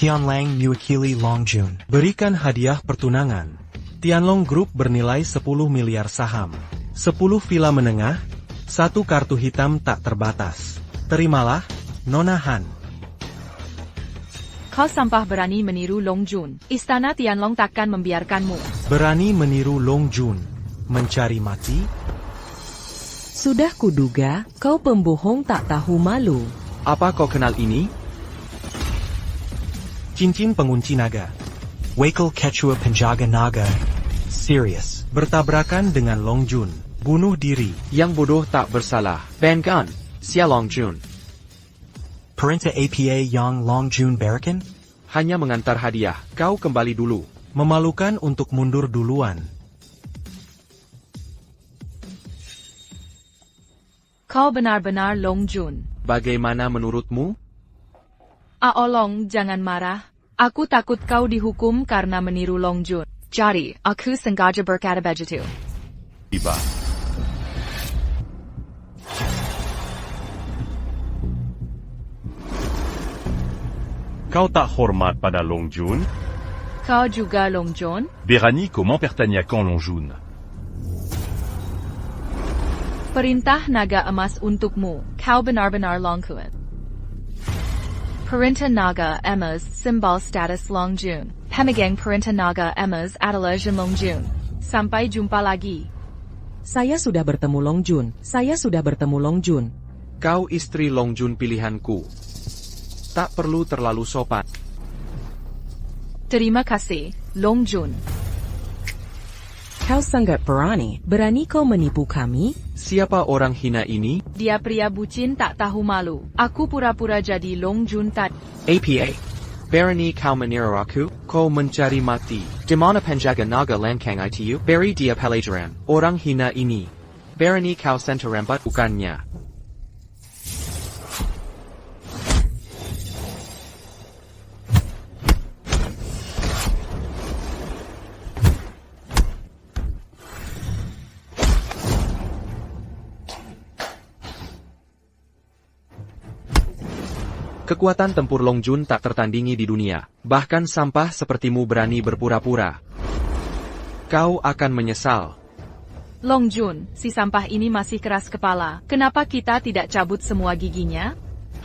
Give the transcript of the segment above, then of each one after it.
Tianlang mewakili Longjun. Berikan hadiah pertunangan. Tianlong Group bernilai 10 miliar saham. 10 villa menengah, 1 kartu hitam tak terbatas. Terimalah, Nona Han. Kau sampah berani meniru Longjun. Istana Tianlong takkan membiarkanmu. Berani meniru Longjun. Mencari mati? Sudah kuduga, kau pembohong tak tahu malu. Apa kau kenal ini? Cincin pengunci naga. Wakil Quechua penjaga naga. Serious. Bertabrakan dengan Longjun. Bunuh diri. Yang bodoh tak bersalah. Bangun, Xia Longjun. Perintah APA Yang Longjun berikan? Hanya mengantar hadiah. Kau kembali dulu. Memalukan untuk mundur duluan. Kau benar-benar Longjun. Bagaimana menurutmu? Aolong, jangan marah. Aku takut kau dihukum karena meniru Longjun. Jadi, aku sengaja berkata begitu. Tiba. Kau tak hormat pada Longjun? Kau juga Longjun? Berani comment pertanyakan Longjun? Perintah naga emas untukmu. Kau benar-benar Longjun. Perintah naga emas simbol status Longjun. Pemegang perintah naga emas adalah Jin Longjun. Sampai jumpa lagi. Saya sudah bertemu Longjun. Saya sudah bertemu Longjun. Kau istri Longjun pilihanku. Tak perlu terlalu sopan. Terima kasih, Longjun. Kau sangat berani. Berani kau menipu kami? Siapa orang hina ini? Dia pria bucin tak tahu malu. Aku pura-pura jadi Longjun tadi. APA. Berani kau meniru aku? Kau mencari mati. Di mana penjaga naga langkang itu? Beri dia pelajaran. Orang hina ini. Berani kau sentuh rambut bukannya. Kekuatan tempur Longjun tak tertandingi di dunia. Bahkan sampah sepertimu berani berpura-pura. Kau akan menyesal. Longjun, si sampah ini masih keras kepala. Kenapa kita tidak cabut semua giginya?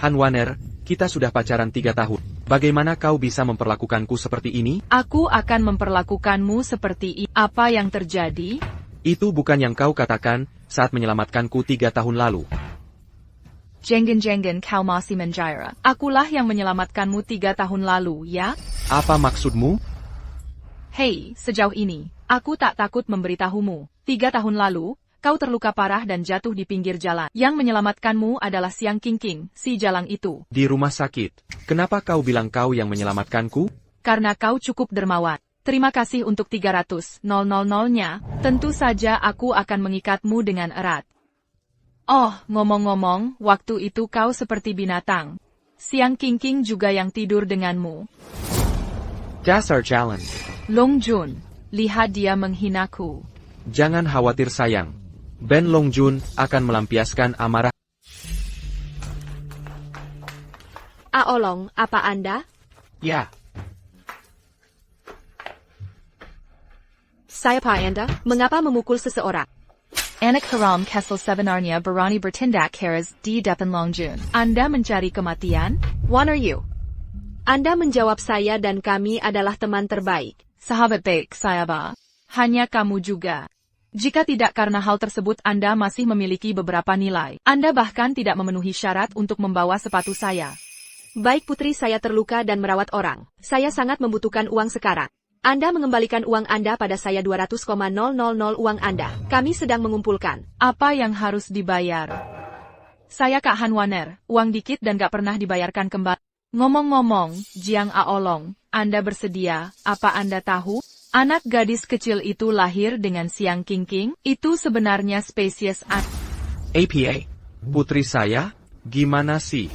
Han Waner, kita sudah pacaran 3 tahun. Bagaimana kau bisa memperlakukanku seperti ini? Aku akan memperlakukanmu seperti ini. Apa yang terjadi? Itu bukan yang kau katakan saat menyelamatkanku 3 tahun lalu. Jenggen-jenggen kau masih menjara. Akulah yang menyelamatkanmu 3 tahun lalu, ya? Apa maksudmu? Hei, sejauh ini, aku tak takut memberitahumu. 3 tahun lalu, kau terluka parah dan jatuh di pinggir jalan. Yang menyelamatkanmu adalah Siang Kingking, si jalang itu. Di rumah sakit. Kenapa kau bilang kau yang menyelamatkanku? Karena kau cukup dermawan. Terima kasih untuk 300.000-nya. Tentu saja aku akan mengikatmu dengan erat. Oh, ngomong-ngomong, waktu itu kau seperti binatang. Siang Kingking juga yang tidur denganmu. Dasar jalan. Longjun, lihat dia menghinaku. Jangan khawatir sayang. Ben Longjun akan melampiaskan amarah. Aolong, apa Anda? Ya. Siapa Anda? Mengapa memukul seseorang? Anak haram Kessel sebenarnya berani bertindak keras di depan Longjun. Anda mencari kematian? What are you? Anda menjawab saya dan kami adalah teman terbaik. Sahabat baik saya ba. Hanya kamu juga. Jika tidak karena hal tersebut Anda masih memiliki beberapa nilai. Anda bahkan tidak memenuhi syarat untuk membawa sepatu saya. Baik putri saya terluka dan merawat orang. Saya sangat membutuhkan uang sekarang. Anda mengembalikan uang Anda pada saya 200,000 uang Anda. Kami sedang mengumpulkan. Apa yang harus dibayar? Saya Kak Han Waner, uang dikit dan gak pernah dibayarkan kembali. Ngomong-ngomong, Jiang Aolong, Anda bersedia? Apa Anda tahu? Anak gadis kecil itu lahir dengan Siang Kingking? Itu sebenarnya spesies APA. Putri saya? Gimana sih?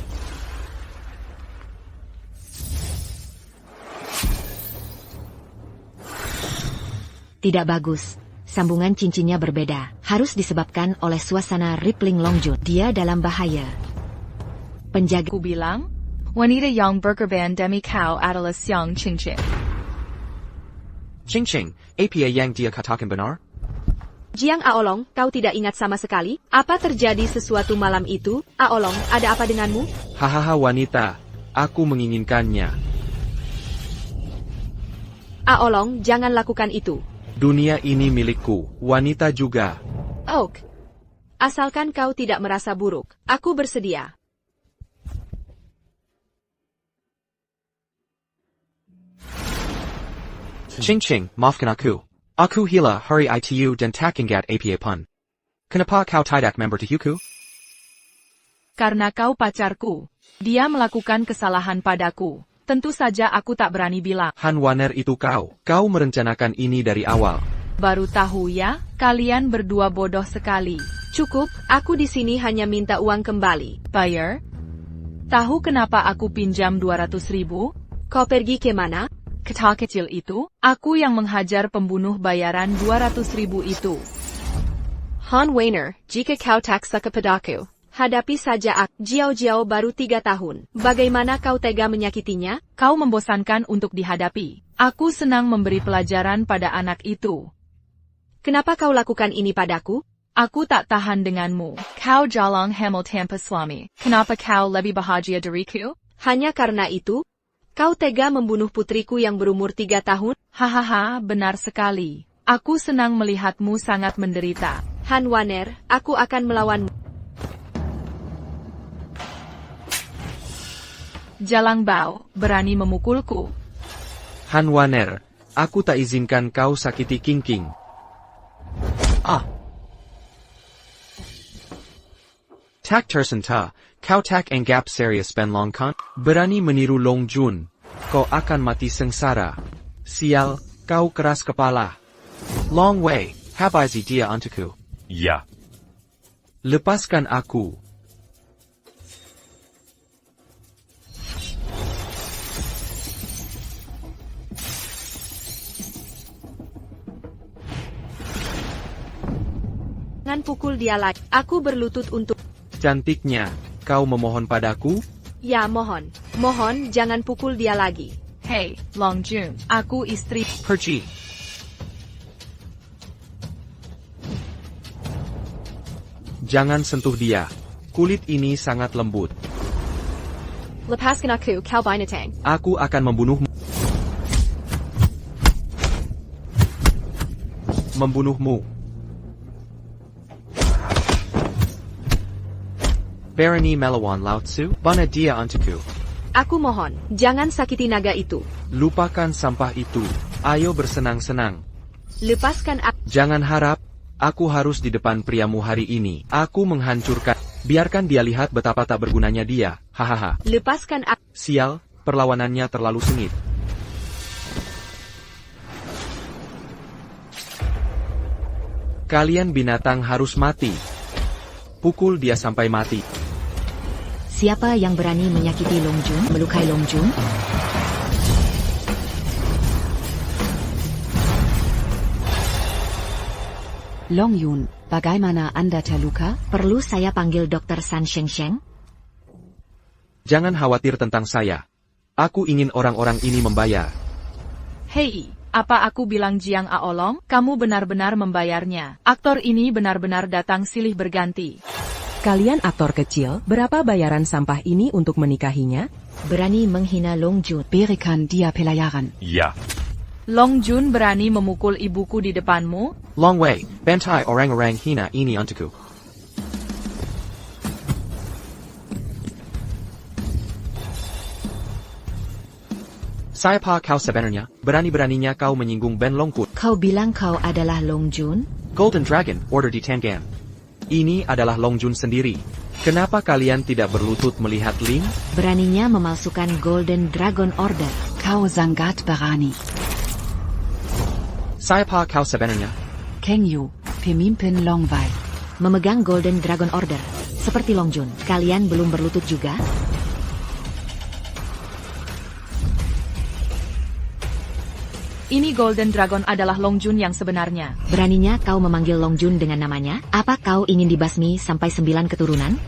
Tidak bagus. Sambungan cincinnya berbeda. Harus disebabkan oleh suasana rippling Longjun. Dia dalam bahaya. Penjaga bilang, Wanita yang berkorban demi kau adalah Xiang Qingqing. Qingqing, apa yang dia katakan benar? Jiang Aolong, kau tidak ingat sama sekali? Apa terjadi sesuatu malam itu? Aolong, ada apa denganmu? Hahaha wanita, aku menginginkannya. Aolong, jangan lakukan itu. Dunia ini milikku, wanita juga. Oak. Asalkan kau tidak merasa buruk, aku bersedia. Qingqing, maafkan aku. Aku hila hari itu dan tak ingat apa pun. Kenapa kau tidak memberitahuku? Karena kau pacarku. Dia melakukan kesalahan padaku. Tentu saja aku tak berani bilang. Han Waner itu kau. Kau merencanakan ini dari awal. Baru tahu ya, kalian berdua bodoh sekali. Cukup, aku di sini hanya minta uang kembali. Bayar? Tahu kenapa aku pinjam 200.000? Kau pergi ke mana? Kecil kecil itu, aku yang menghajar pembunuh bayaran 200.000 itu. Han Weiner, jika kau tak suka padaku, hadapi saja aku. Jiao baru 3 tahun. Bagaimana kau tega menyakitinya? Kau membosankan untuk dihadapi. Aku senang memberi pelajaran pada anak itu. Kenapa kau lakukan ini padaku? Aku tak tahan denganmu. Kau jalang hamil tanpa suami. Kenapa kau lebih bahagia dariku? Hanya karena itu? Kau tega membunuh putriku yang berumur 3 tahun? Hahaha, benar sekali. Aku senang melihatmu sangat menderita. Han Waner, aku akan melawanmu. Jalang Bao, berani memukulku. Han Waner, aku tak izinkan kau sakiti Qingqing. Tak tersenta, kau tak anggap serius Ben Long kan? Berani meniru Long Jun, kau akan mati sengsara. Sial, kau keras kepala. Long Wei, habisi dia untukku. Ya. Lepaskan aku. Jangan pukul dia lagi. Aku berlutut untuk... Cantiknya, kau memohon padaku? Ya mohon. Mohon jangan pukul dia lagi. Hey, Long Jun, aku istri. Pergi. Jangan sentuh dia. Kulit ini sangat lembut. Lepaskan aku, kau binatang. Aku akan membunuhmu. Membunuhmu. Barony melawan Lao Tzu, bana dia untukku. Aku mohon, jangan sakiti naga itu. Lupakan sampah itu. Ayo bersenang-senang. Lepaskan aku. Jangan harap, aku harus di depan priamu hari ini. Aku menghancurkan. Biarkan dia lihat betapa tak bergunanya dia. Hahaha. Lepaskan aku. Sial, perlawanannya terlalu sengit. Kalian binatang harus mati. Pukul dia sampai mati. Siapa yang berani menyakiti Long Jun, melukai Long Jun? Long Yun, bagaimana Anda terluka? Perlu saya panggil Dr. San Sheng? Jangan khawatir tentang saya. Aku ingin orang-orang ini membayar. Hei, apa aku bilang Jiang Aolong? Kamu benar-benar membayarnya. Aktor ini benar-benar datang silih berganti. Kalian aktor kecil, berapa bayaran sampah ini untuk menikahinya? Berani menghina Long Jun. Berikan dia pelajaran. Ya. Long Jun berani memukul ibuku di depanmu? Long Wei, bantai orang-orang hina ini untukku. Siapa kau sebenarnya? Berani-beraninya kau menyinggung Ben Longput. Kau bilang kau adalah Long Jun? Golden Dragon, Order di Tangan. Ini adalah Long Jun sendiri. Kenapa kalian tidak berlutut melihat Ling? Beraninya memalsukan Golden Dragon Order. Kau sangat berani. Siapa kau sebenarnya? Kang Yu, pemimpin Long Wei. Memegang Golden Dragon Order. Seperti Long Jun, kalian belum berlutut juga? Ini Golden Dragon adalah Long Jun yang sebenarnya. Beraninya kau memanggil Long Jun dengan namanya? Apa kau ingin dibasmi sampai 9 keturunan?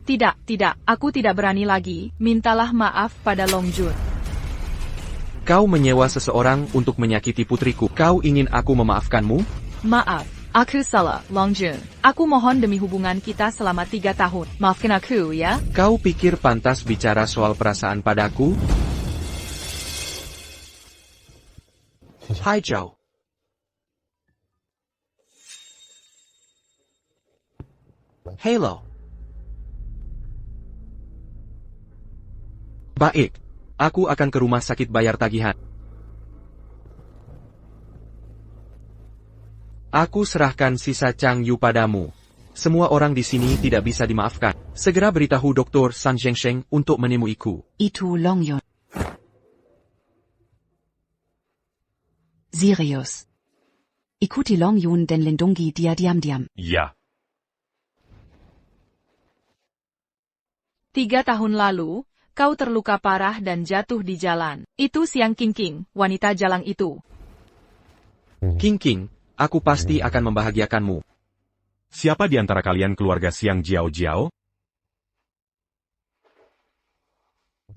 Tidak, aku tidak berani lagi. Mintalah maaf pada Long Jun. Kau menyewa seseorang untuk menyakiti putriku. Kau ingin aku memaafkanmu? Maaf, aku salah, Long Jun. Aku mohon demi hubungan kita selama 3 tahun. Maafkan aku ya. Kau pikir pantas bicara soal perasaan padaku? Hai Zhao. Halo. Baik. Aku akan ke rumah sakit bayar tagihan. Aku serahkan sisa Chang Yu padamu. Semua orang di sini tidak bisa dimaafkan. Segera beritahu Dr. San Zhengsheng untuk menemuiku. Itu Longyun. Sirius. Ikuti Longyun dan lindungi dia diam-diam. Ya. 3 tahun lalu, kau terluka parah dan jatuh di jalan. Itu Siang King, wanita jalang itu. King, aku pasti akan membahagiakanmu. Siapa di antara kalian keluarga Siang Jiao Jiao?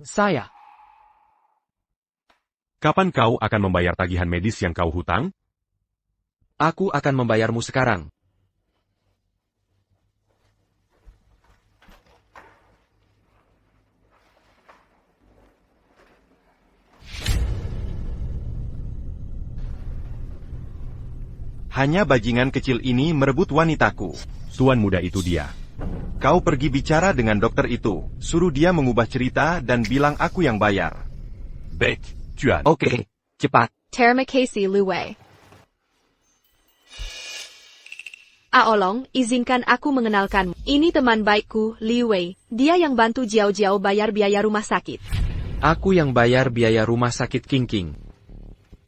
Saya. Kapan kau akan membayar tagihan medis yang kau hutang? Aku akan membayarmu sekarang. Hanya bajingan kecil ini merebut wanitaku. Tuan muda itu dia. Kau pergi bicara dengan dokter itu. Suruh dia mengubah cerita dan bilang aku yang bayar. Baik, Tuan. Oke, cepat. Terima kasih Lu Wei. Aolong, izinkan aku mengenalkanmu. Ini teman baikku, Liu Wei. Dia yang bantu Jiao Jiao bayar biaya rumah sakit. Aku yang bayar biaya rumah sakit King.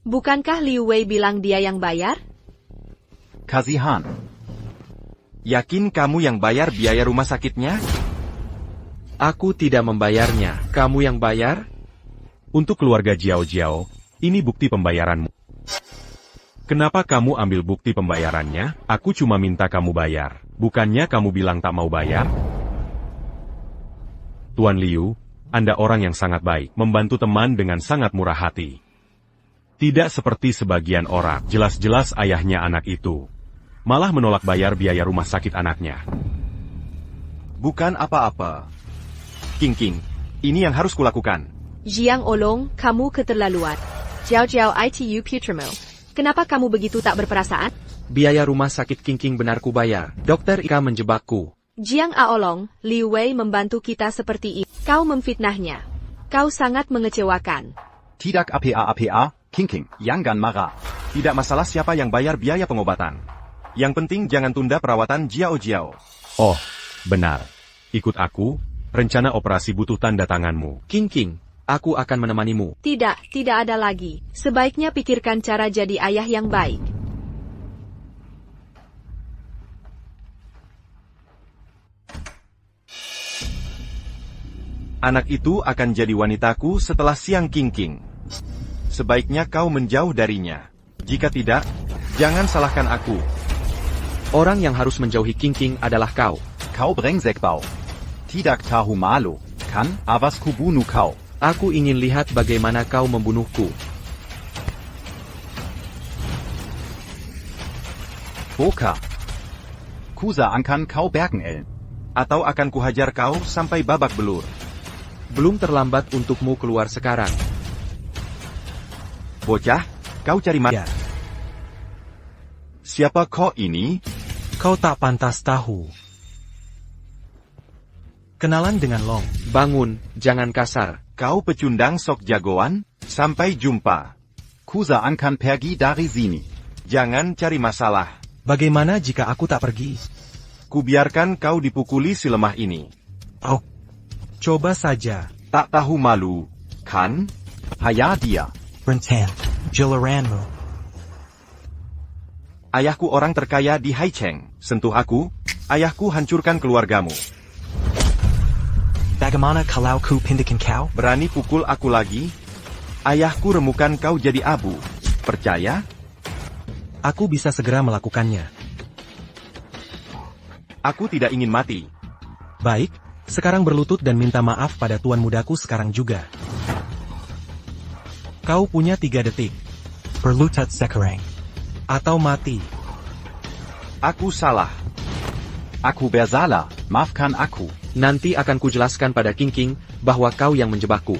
Bukankah Liu Wei bilang dia yang bayar? Kazihan. Yakin kamu yang bayar biaya rumah sakitnya? Aku tidak membayarnya. Kamu yang bayar? Untuk keluarga Jiao Jiao, ini bukti pembayaranmu. Kenapa kamu ambil bukti pembayarannya? Aku cuma minta kamu bayar. Bukannya kamu bilang tak mau bayar? Tuan Liu, Anda orang yang sangat baik, membantu teman dengan sangat murah hati. Tidak seperti sebagian orang, jelas-jelas ayahnya anak itu. Malah menolak bayar biaya rumah sakit anaknya. Bukan apa-apa. King, ini yang harus kulakukan. Jiang Olong, kamu keterlaluan. Jiao Jiao itu putrimu. Kenapa kamu begitu tak berperasaan? Biaya rumah sakit King benar ku bayar. Dokter Ika menjebakku. Jiang Aolong, Liu Wei membantu kita seperti ini. Kau memfitnahnya. Kau sangat mengecewakan. Tidak apa, King, jangan marah. Tidak masalah siapa yang bayar biaya pengobatan. Yang penting jangan tunda perawatan Jiao Jiao. Oh, benar. Ikut aku, rencana operasi butuh tanda tanganmu. King, aku akan menemanimu. Tidak ada lagi. Sebaiknya pikirkan cara jadi ayah yang baik. Anak itu akan jadi wanitaku setelah Siang King. Sebaiknya kau menjauh darinya. Jika tidak, jangan salahkan aku. Orang yang harus menjauhi King adalah kau. Kau brengsekbau. Tidak tahu malu, kan? Awas ku bunuh kau. Aku ingin lihat bagaimana kau membunuhku. Boka. Kusa akan kau bergen. Atau akan kuhajar kau sampai babak belur. Belum terlambat untukmu keluar sekarang. Bocah, kau cari mati. Siapa kau ini? Kau tak pantas tahu. Kenalan dengan Long. Bangun, jangan kasar. Kau pecundang sok jagoan? Sampai jumpa. Kusa akan pergi dari sini. Jangan cari masalah. Bagaimana jika aku tak pergi? Kubiarkan kau dipukuli si lemah ini. Oh, coba saja. Tak tahu malu, kan? Haya dia. Rentan, jelaranmu. Ayahku orang terkaya di Haicheng. Sentuh aku, ayahku hancurkan keluargamu. Bagaimana kalau ku pindahkan kau? Berani pukul aku lagi? Ayahku remukan kau jadi abu. Percaya? Aku bisa segera melakukannya. Aku tidak ingin mati. Baik, Sekarang berlutut dan minta maaf pada tuan mudaku sekarang juga. Kau punya 3 detik. Berlutut sekarang. Atau mati. Aku salah. Aku bersalah, maafkan aku. Nanti akan kujelaskan pada King King bahwa kau yang menjebakku.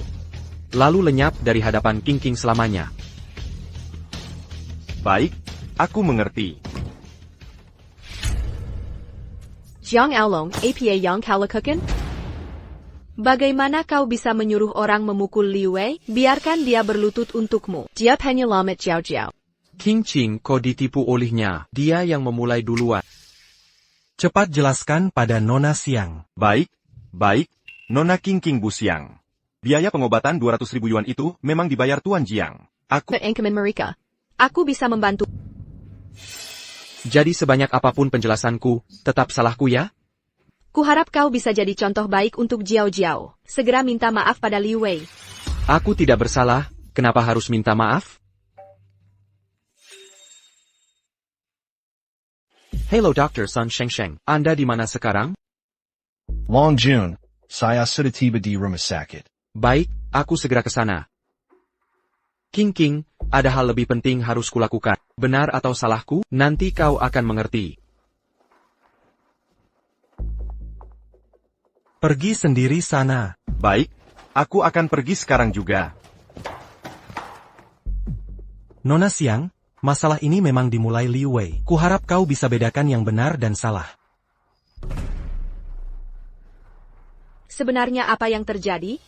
Lalu lenyap dari hadapan King King selamanya. Baik, aku mengerti. Jiang Aolong, APA Yang Kalakukan? Bagaimana kau bisa menyuruh orang memukul Liu Wei? Biarkan dia berlutut untukmu. Dia penyelamat Jiao Jiao. King Ching kau ditipu olehnya. Dia yang memulai duluan. Cepat jelaskan pada Nona Siang. Baik, Nona King King Bu Siang. Biaya pengobatan 200.000 yuan itu memang dibayar Tuan Jiang. Aku Engkemen mereka. Aku bisa membantu. Jadi sebanyak apapun penjelasanku, tetap salahku ya? Kuharap kau bisa jadi contoh baik untuk Jiao Jiao. Segera minta maaf pada Liu Wei. Aku tidak bersalah, kenapa harus minta maaf? Hello Dr. Sun Shengsheng, Anda di mana sekarang? Long Jun, saya sudah tiba di rumah sakit. Baik, aku segera ke sana. King King, ada hal lebih penting harus kulakukan. Benar atau salahku, nanti kau akan mengerti. Pergi sendiri sana. Baik, aku akan pergi sekarang juga. Nona Siang, masalah ini memang dimulai Liu Wei. Kuharap kau bisa bedakan yang benar dan salah. Sebenarnya apa yang terjadi?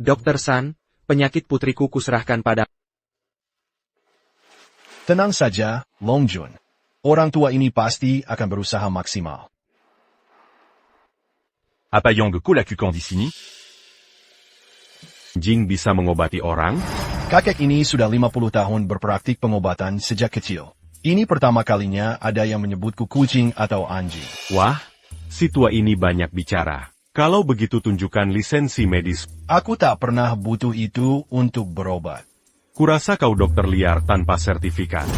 Dr. San, penyakit putriku kuserahkan pada... Tenang saja, Long Jun. Orang tua ini pasti akan berusaha maksimal. Apa yang kulakukan di sini? Jing bisa mengobati orang? Kakek ini sudah 50 tahun berpraktik pengobatan sejak kecil. Ini pertama kalinya ada yang menyebutku kucing atau anjing. Wah, si tua ini banyak bicara. Kalau begitu tunjukkan lisensi medis. Aku tak pernah butuh itu untuk berobat. Kurasa kau dokter liar tanpa sertifikat.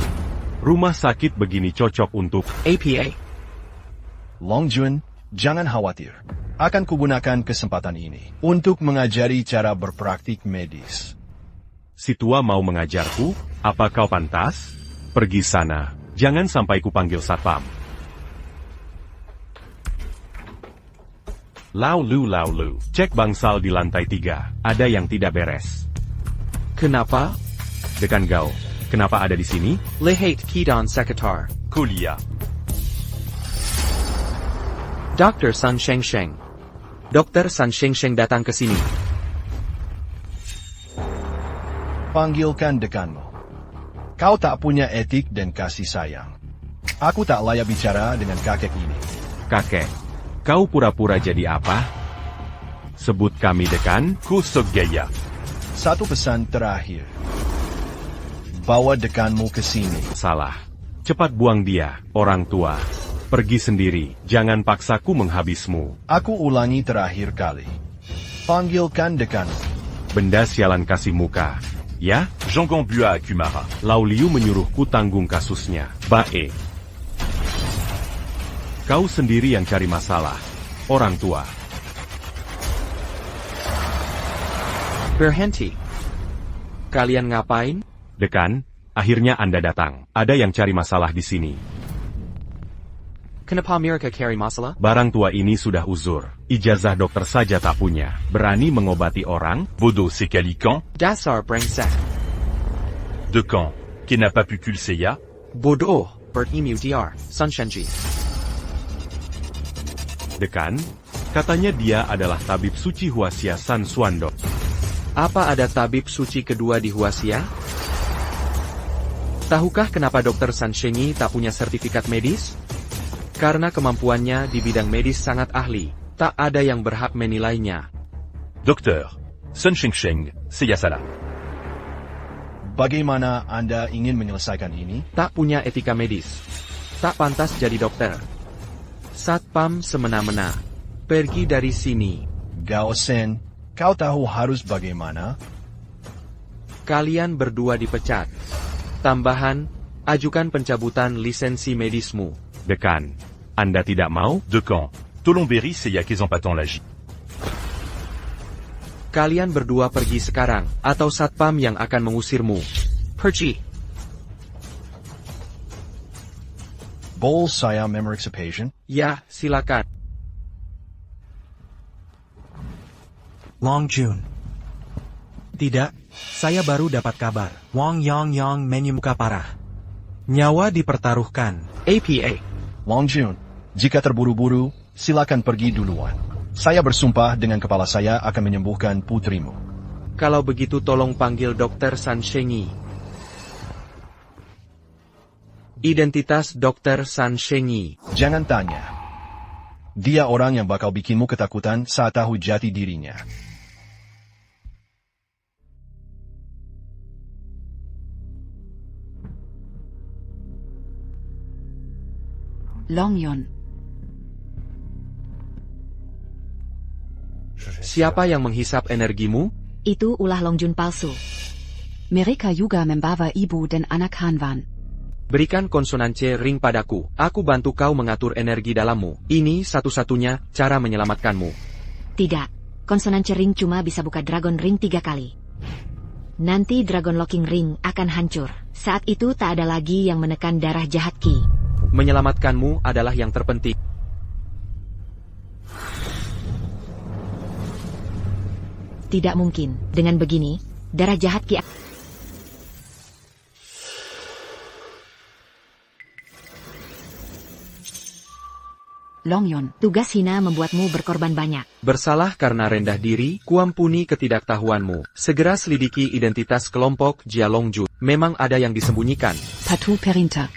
Rumah sakit begini cocok untuk APA. Long Jun, jangan khawatir. Akan kugunakan kesempatan ini untuk mengajari cara berpraktik medis. Si tua mau mengajarku? Apa kau pantas? Pergi sana. Jangan sampai kupanggil satpam. Lau Lu. Cek bangsal di lantai 3. Ada yang tidak beres. Kenapa? Dekan Gao. Kenapa ada di sini? Lehat Kidan Sekitar. Kuliah. Dr. Sun Shengsheng. Dr. Sun Shengsheng datang ke sini. Panggilkan dekanmu. Kau tak punya etik dan kasih sayang. Aku tak layak bicara dengan kakek ini. Kakek, kau pura-pura jadi apa? Sebut kami dekan, Kusogaya. Satu pesan terakhir. Bawa dekanmu ke sini. Salah. Cepat buang dia, orang tua. Pergi sendiri, jangan paksaku menghabismu. Aku ulangi terakhir kali. Panggilkan dekanmu. Benda sialan kasih muka. Ya? Zhongong Bua Kumara. Lau Liu menyuruhku tanggung kasusnya. Bae. Kau sendiri yang cari masalah. Orang tua. Berhenti. Kalian ngapain? Dekan, akhirnya Anda datang. Ada yang cari masalah di sini. Kenapa mereka cari masalah? Barang tua ini sudah uzur. Ijazah dokter saja tak punya. Berani mengobati orang? Bodoh sekali kan? Dasar brengsek. De quand? Qui n'a pas pu kulseya? Bodoh, berimu DR, Sun Shenji. Dekan, katanya dia adalah tabib suci Huaxia San Suando. Apa ada tabib suci kedua di Huaxia? Tahukah kenapa Dr. Sun Shenyi tak punya sertifikat medis? Karena kemampuannya di bidang medis sangat ahli, tak ada yang berhak menilainya. Dokter, Sun Shengsheng, saya salah. Bagaimana Anda ingin menyelesaikan ini? Tak punya etika medis. Tak pantas jadi dokter. Satpam semena-mena. Pergi dari sini. Gao Sen, kau tahu harus bagaimana? Kalian berdua dipecat. Tambahan, Ajukan pencabutan lisensi medismu. Dekan, Anda tidak mau? De quand? Tolong-Berry, c'est y'a qu'ils ont pas tant l'agi. Kalian berdua pergi sekarang, atau satpam yang akan mengusirmu. Pergi. Boleh saya memeriksa pasien? Ya, silakan. Long Jun. Tidak, saya baru dapat kabar. Wang Yang menyuka parah. Nyawa dipertaruhkan. APA. Long Jun, jika terburu-buru, silakan pergi duluan. Saya bersumpah dengan kepala saya akan menyembuhkan putrimu. Kalau begitu tolong panggil Dr. San Shengi. Identitas Dr. San Shengi. Jangan tanya. Dia orang yang bakal bikinmu ketakutan saat tahu jati dirinya. Long Yun. Siapa yang menghisap energimu? Itu ulah Long Jun palsu. Mereka juga membawa ibu dan anak Hanwan. Berikan konsonansi ring padaku. Aku bantu kau mengatur energi dalammu. Ini satu-satunya cara menyelamatkanmu. Tidak. Konsonan ring cuma bisa buka Dragon Ring 3 kali. Nanti Dragon Locking Ring akan hancur. Saat itu tak ada lagi yang menekan darah jahat Ki. Menyelamatkanmu adalah yang terpenting. Tidak mungkin. Dengan begini, darah jahat Ki. Long Yun. Tugas hina membuatmu berkorban banyak. Bersalah karena rendah diri, kuampuni ketidaktahuanmu. Segera selidiki identitas kelompok Jia Longjun. Memang ada yang disembunyikan. Patu Perinta.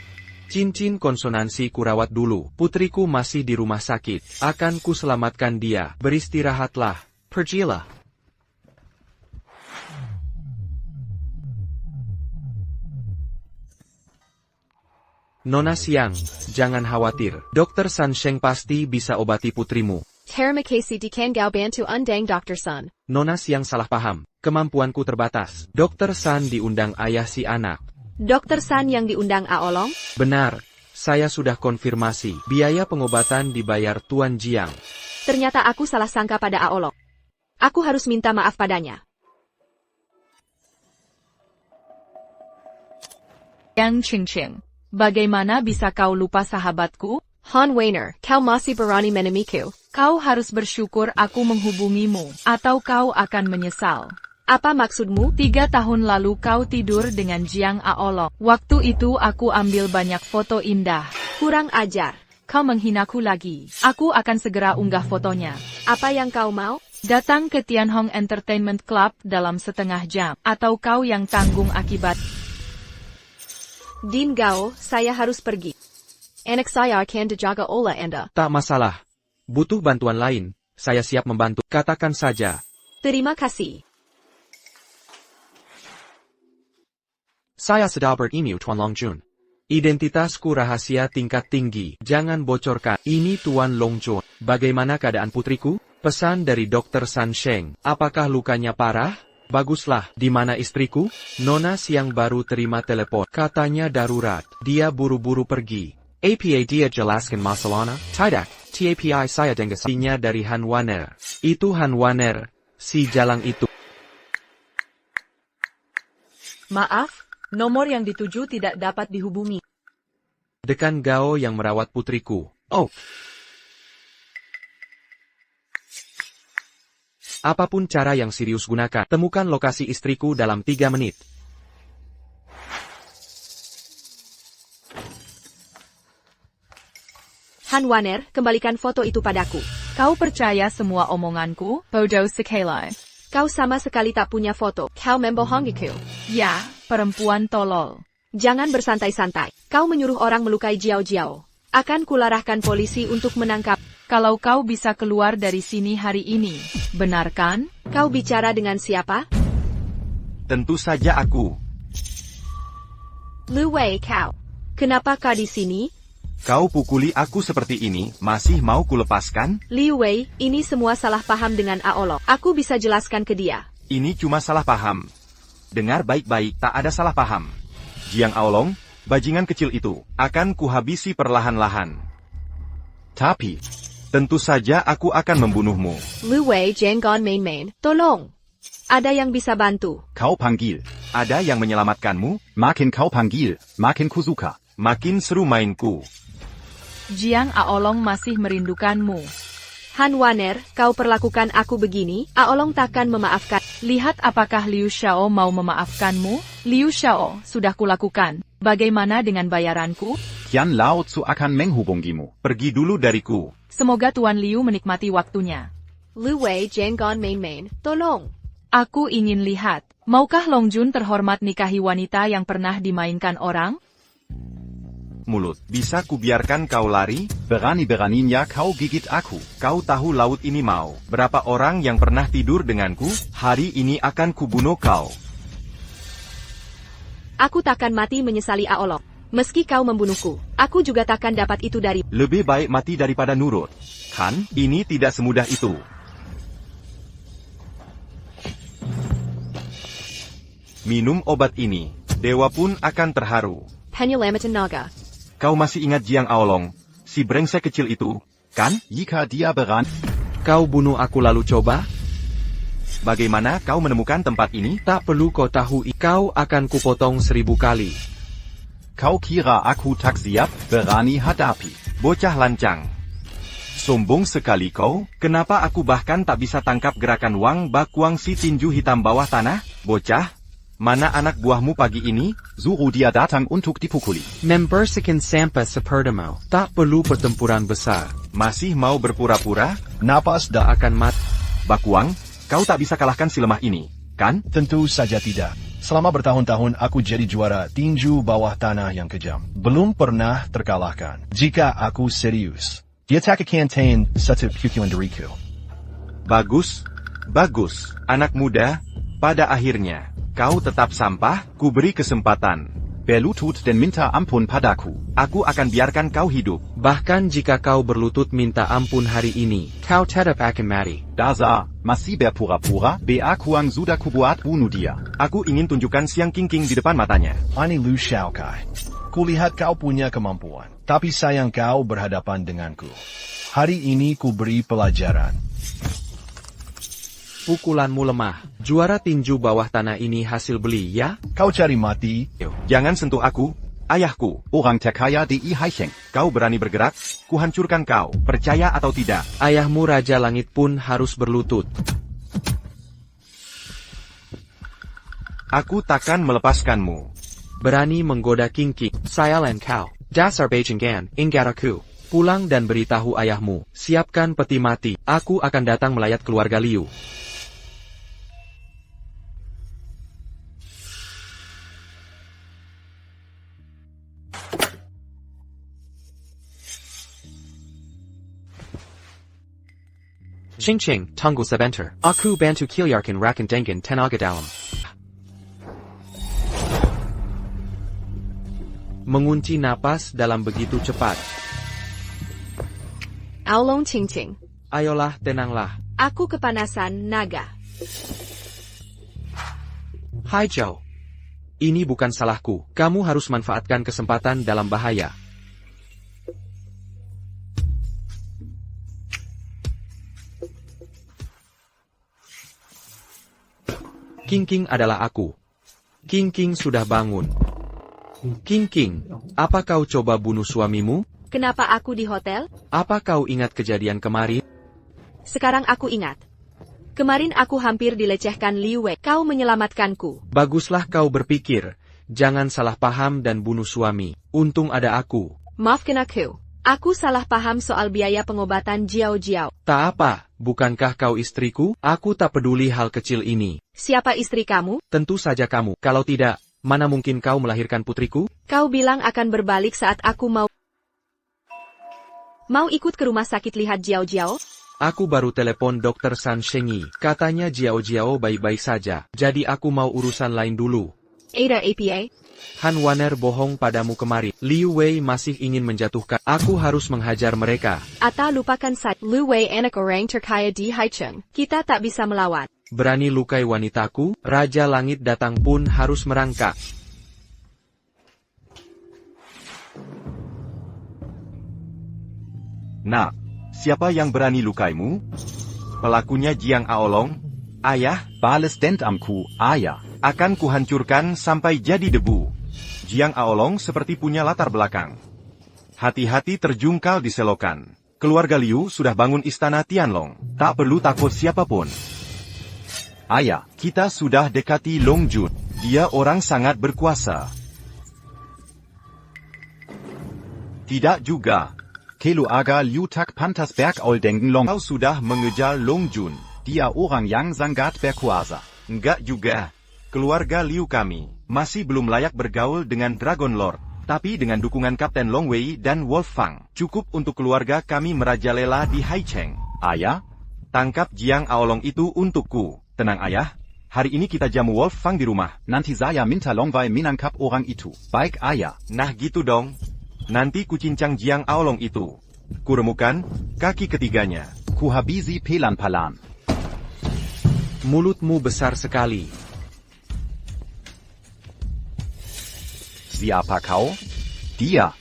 Cincin konsonansi kurawat dulu. Putriku masih di rumah sakit. Akan kuselamatkan dia. Beristirahatlah. Pergilah. Nona Siang, jangan khawatir. Dr. San Sheng pasti bisa obati putrimu. Terima kasih dikan gao bantu undang Dr. Sun. Nona Siang salah paham. Kemampuanku terbatas. Dr. San diundang ayah si anak. Dr. San yang diundang Aolong? Benar. Saya sudah konfirmasi. Biaya pengobatan dibayar Tuan Jiang. Ternyata aku salah sangka pada Aolong. Aku harus minta maaf padanya. Yang Qingqing. Bagaimana bisa kau lupa sahabatku? Han Weiner, kau masih berani menemiku. Kau harus bersyukur aku menghubungimu, atau kau akan menyesal. Apa maksudmu? 3 tahun lalu kau tidur dengan Jiang Aolong. Waktu itu aku ambil banyak foto indah. Kurang ajar. Kau menghinaku lagi. Aku akan segera unggah fotonya. Apa yang kau mau? Datang ke Tianhong Entertainment Club dalam setengah jam, atau kau yang tanggung akibat. Din Gao, saya harus pergi. Anak saya akan dijaga oleh Anda. Tak masalah. Butuh bantuan lain. Saya siap membantu. Katakan saja. Terima kasih. Saya sedang berimeu Tuan Longjun. Identitasku rahasia tingkat tinggi. Jangan bocorkan. Ini Tuan Longjun. Bagaimana keadaan putriku? Pesan dari Dr. San Sheng. Apakah lukanya parah? Baguslah. Di mana istriku? Nona Siang baru terima telepon. Katanya darurat. Dia buru-buru pergi. APA dia jelaskan masalahnya? Tidak. TAPI saya dengar sinya dari Han Waner. Itu Han Waner. Si jalang itu. Maaf, nomor yang dituju tidak dapat dihubungi. Dekan Gao yang merawat putriku. Oh. Apapun cara yang serius gunakan, temukan lokasi istriku dalam 3 menit. Han Waner, kembalikan foto itu padaku. Kau percaya semua omonganku? Bodoh sekali. Kau sama sekali tak punya foto. Kau membohongiku. Ya, perempuan tolol. Jangan bersantai-santai. Kau menyuruh orang melukai Jiao Jiao. Akan kularahkan polisi untuk menangkap. Kalau kau bisa keluar dari sini hari ini, benar kan? Kau bicara dengan siapa? Tentu saja aku. Lu Wei kau. Kenapa kau di sini? Kau pukuli aku seperti ini, masih mau kulepaskan? Liu Wei, ini semua salah paham dengan Aolong. Aku bisa jelaskan ke dia. Ini cuma salah paham. Dengar baik-baik, tak ada salah paham. Jiang Aolong, Bajingan kecil itu akan kuhabisi perlahan-lahan. Tapi, Tentu saja aku akan membunuhmu. Lu Wei Jenggon Main, tolong. Ada yang bisa bantu. kau panggil. Ada yang menyelamatkanmu? Makin kau panggil, makin ku suka. Makin seru mainku. Jiang Aolong masih merindukanmu. Han Waner, kau perlakukan aku begini, Aolong takkan memaafkan. Lihat apakah Liu Xiao mau memaafkanmu? Liu Xiao, sudah kulakukan. Bagaimana dengan bayaranku? Yan Lao Tzu akan menghubungimu. Pergi dulu dariku. Semoga Tuan Liu menikmati waktunya. Lu Wei Jenggon Main, tolong. Aku ingin lihat, maukah Long Jun terhormat nikahi wanita yang pernah dimainkan orang? Mulut, bisa kubiarkan kau lari? Berani-beraninya kau gigit aku. Kau tahu laut ini mau. Berapa orang yang pernah tidur denganku? Hari ini akan kubunuh kau. Aku takkan mati menyesali Aolong. Meski kau membunuhku, aku juga takkan dapat itu dari. Lebih baik mati daripada nurut. Kan, ini tidak semudah itu. Minum obat ini, dewa pun akan terharu. Penyelamat naga. Kau masih ingat Jiang Aolong, si brengsek kecil itu, kan? Jika dia berani. Kau bunuh aku lalu coba? Bagaimana kau menemukan tempat ini? Tak perlu kau tahu, kau akan kupotong 1000 kali. Kau kira aku tak siap, berani hadapi. Bocah lancang. Sombong sekali kau, kenapa aku bahkan tak bisa tangkap gerakan Wang Bakuang si tinju hitam bawah tanah? Bocah, mana anak buahmu pagi ini? Suruh dia datang untuk dipukuli. Membersihkan sampah seperti mau. Tak perlu pertempuran besar. Masih mau berpura-pura? Napas Tak akan mati. Bakuang, kau tak bisa kalahkan si lemah ini, kan? Tentu saja tidak. Selama bertahun-tahun aku jadi juara tinju bawah tanah yang kejam. Belum pernah terkalahkan. Jika aku serius. Dia tak akan tain satu pukulan dariku. Bagus, bagus, anak muda. Pada akhirnya, kau tetap sampah, ku beri kesempatan. Berlutut dan minta ampun padaku. Aku akan biarkan kau hidup. Bahkan jika kau berlutut minta ampun hari ini, kau tetap akan mati. Dasar, masih berpura-pura, Beakuang sudah kubuat bunuh dia. Aku ingin tunjukkan siang king-king di depan matanya. Ani Lu Xiaokai. Kulihat kau punya kemampuan. Tapi sayang kau berhadapan denganku. Hari ini ku beri pelajaran. Pukulanmu lemah. Juara tinju bawah tanah ini hasil beli, ya? Kau cari mati. Jangan sentuh aku, ayahku. Orang terkaya di Haisheng. Kau berani bergerak, kuhancurkan kau. Percaya atau tidak? Ayahmu Raja Langit pun harus berlutut. Aku takkan melepaskanmu. Berani menggoda King King. Saya lain kau. Dasar Beijinggan, Inggaraku. Pulang dan beritahu ayahmu. Siapkan peti mati. Aku akan datang melayat keluarga Liu. Ching Ching, Tunggul Sebentar. Aku bantu Kilyarkan Rakan Dengen Tenaga Dalam. Mengunci napas dalam begitu cepat. Aolong Qingqing. Ayolah, tenanglah. Aku kepanasan, naga. Hai Zhao. Ini bukan salahku. Kamu harus manfaatkan kesempatan dalam bahaya. King King adalah aku. King King sudah bangun. King King, apa kau coba bunuh suamimu? Kenapa aku di hotel? Apa kau ingat kejadian kemarin? Sekarang aku ingat. Kemarin aku hampir dilecehkan Liu Wei. Kau menyelamatkanku. Baguslah kau berpikir. Jangan salah paham dan bunuh suami. Untung ada aku. Maafkan aku. Aku salah paham soal biaya pengobatan Jiao Jiao. Tak apa, bukankah kau istriku? Aku tak peduli hal kecil ini. Siapa istri kamu? Tentu saja kamu. Kalau tidak, mana mungkin kau melahirkan putriku? Kau bilang akan berbalik saat aku mau ikut ke rumah sakit lihat Jiao Jiao? Aku baru telepon Dr. San Shengi. Katanya Jiao Jiao baik-baik saja. Jadi aku mau urusan lain dulu. Ada APA? Han Waner bohong padamu kemarin. Liu Wei masih ingin menjatuhkan. Aku harus menghajar mereka. Ata lupakan saja. Liu Wei anak orang terkaya di Haicheng. Kita tak bisa melawan. Berani lukai wanitaku? Raja Langit datang pun harus merangkak. Nak, siapa yang berani lukaimu? Pelakunya Jiang Aolong. Ayah, bales dent amku, ayah. Akan kuhancurkan sampai jadi debu. Jiang Aolong seperti punya latar belakang. Hati-hati terjungkal di selokan. Keluarga Liu sudah bangun istana Tianlong. Tak perlu takut siapapun. Ayah, kita sudah dekati Long Jun. Dia orang sangat berkuasa. Tidak juga. Keluarga Liu tak pantas bergauldenken Long. Kau sudah mengejar Long Jun. Dia orang yang sangat berkuasa. Enggak juga. Keluarga Liu kami masih belum layak bergaul dengan Dragon Lord. Tapi dengan dukungan Kapten Long Wei dan Wolf Fang, cukup untuk keluarga kami merajalela di Haicheng. Ayah? Tangkap Jiang Aolong itu untukku. Tenang ayah. Hari ini kita jamu Wolf Fang di rumah. Nanti saya minta Long Wei menangkap orang itu. Baik ayah. Nah gitu dong. Nanti ku cincang Jiang Aolong itu. Kuremukan kaki ketiganya. Kuhabisi pelan-pelan. Mulutmu besar sekali. Siapa kau? Dia.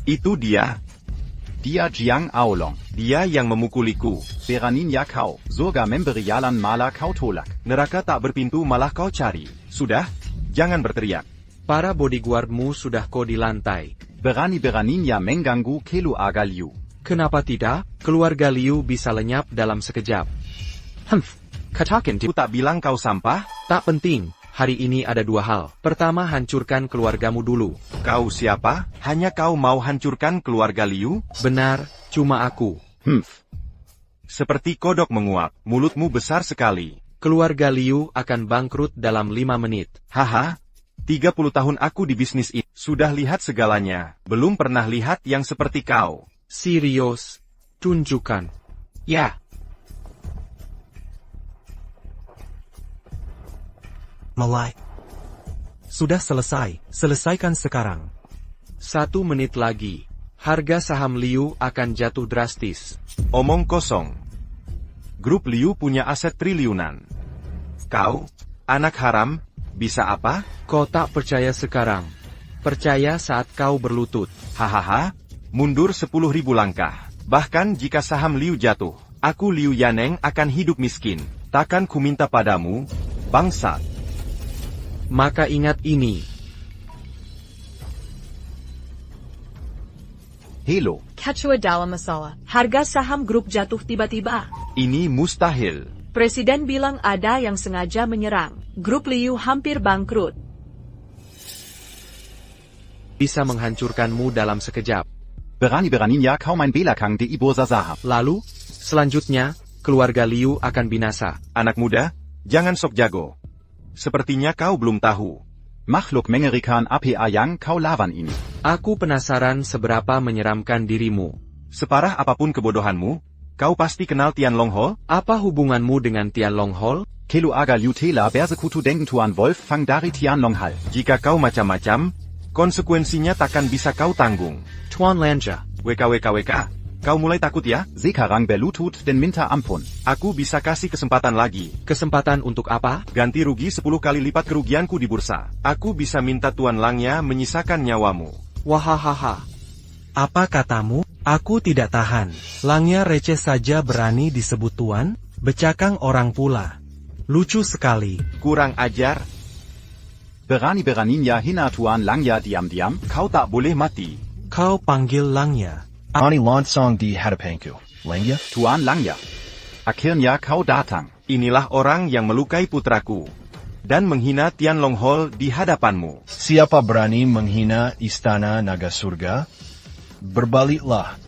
Itu dia. Dia Jiang Aolong. Dia yang memukuliku. Beraninya kau. Surga memberi jalan malah kau tolak. Neraka tak berpintu malah kau cari. Sudah, jangan berteriak. Para bodyguardmu sudah kau di lantai. Berani-beraninya mengganggu keluarga Liu. Kenapa tidak? Keluarga Liu bisa lenyap dalam sekejap. Katakan Ku tak bilang kau sampah. Tak penting. Hari ini ada dua hal. Pertama, hancurkan keluargamu dulu. Kau siapa? Hanya kau mau hancurkan keluarga Liu? Benar, cuma aku. Seperti kodok menguap, mulutmu besar sekali. Keluarga Liu akan bangkrut dalam 5 menit. Haha, 30 tahun aku di bisnis ini. Sudah lihat segalanya. Belum pernah lihat yang seperti kau. Serius? Tunjukkan. Ya. Mulai. Sudah selesai. Selesaikan sekarang. 1 menit lagi. Harga saham Liu akan jatuh drastis. Omong kosong. Grup Liu punya aset triliunan. Kau, anak haram, bisa apa? Kau tak percaya sekarang. Percaya saat kau berlutut. Hahaha, mundur 10.000 langkah. Bahkan jika saham Liu jatuh, aku Liu Yaneng akan hidup miskin. Takkan ku minta padamu, bangsat. Maka ingat ini. Hello. Kacua dalam masalah. Harga saham grup jatuh tiba-tiba. Ini mustahil. Presiden bilang ada yang sengaja menyerang. Grup Liu hampir bangkrut. Bisa menghancurkanmu dalam sekejap. Berani-beraninya kau main belakang di bursa saham. Lalu, selanjutnya, keluarga Liu akan binasa. Anak muda, jangan sok jago. Sepertinya kau belum tahu. Makhluk mengerikan apa yang kau lawan ini. Aku penasaran seberapa menyeramkan dirimu. Separah apapun kebodohanmu, kau pasti kenal Tianlong Hall? Apa hubunganmu dengan Tianlong Hall? Keluarga Liu telah bersekutu dengan Tuan Wolf Fang dari Tianlong Hall. Jika kau macam-macam, konsekuensinya takkan bisa kau tanggung. Tuan Lanja. WKWKWK. Kau mulai takut ya? Sekarang berlutut dan minta ampun. Aku bisa kasih kesempatan lagi. Kesempatan untuk apa? Ganti rugi 10 kali lipat kerugianku di bursa. Aku bisa minta Tuan Langnya menyisakan nyawamu. Wahahaha. Apa katamu? Aku tidak tahan. Langnya receh saja berani disebut tuan? Becakang orang pula. Lucu sekali. Kurang ajar. Berani-beraninya hina Tuan Langya diam-diam. Kau tak boleh mati. Kau panggil Langnya. Ani Lonsong di hadapanku. Langya? Tuan Langya. Akhirnya kau datang. Inilah orang yang melukai putraku. Dan menghina Tianlong Hall di hadapanmu. Siapa berani menghina Istana Naga Surga? Berbaliklah.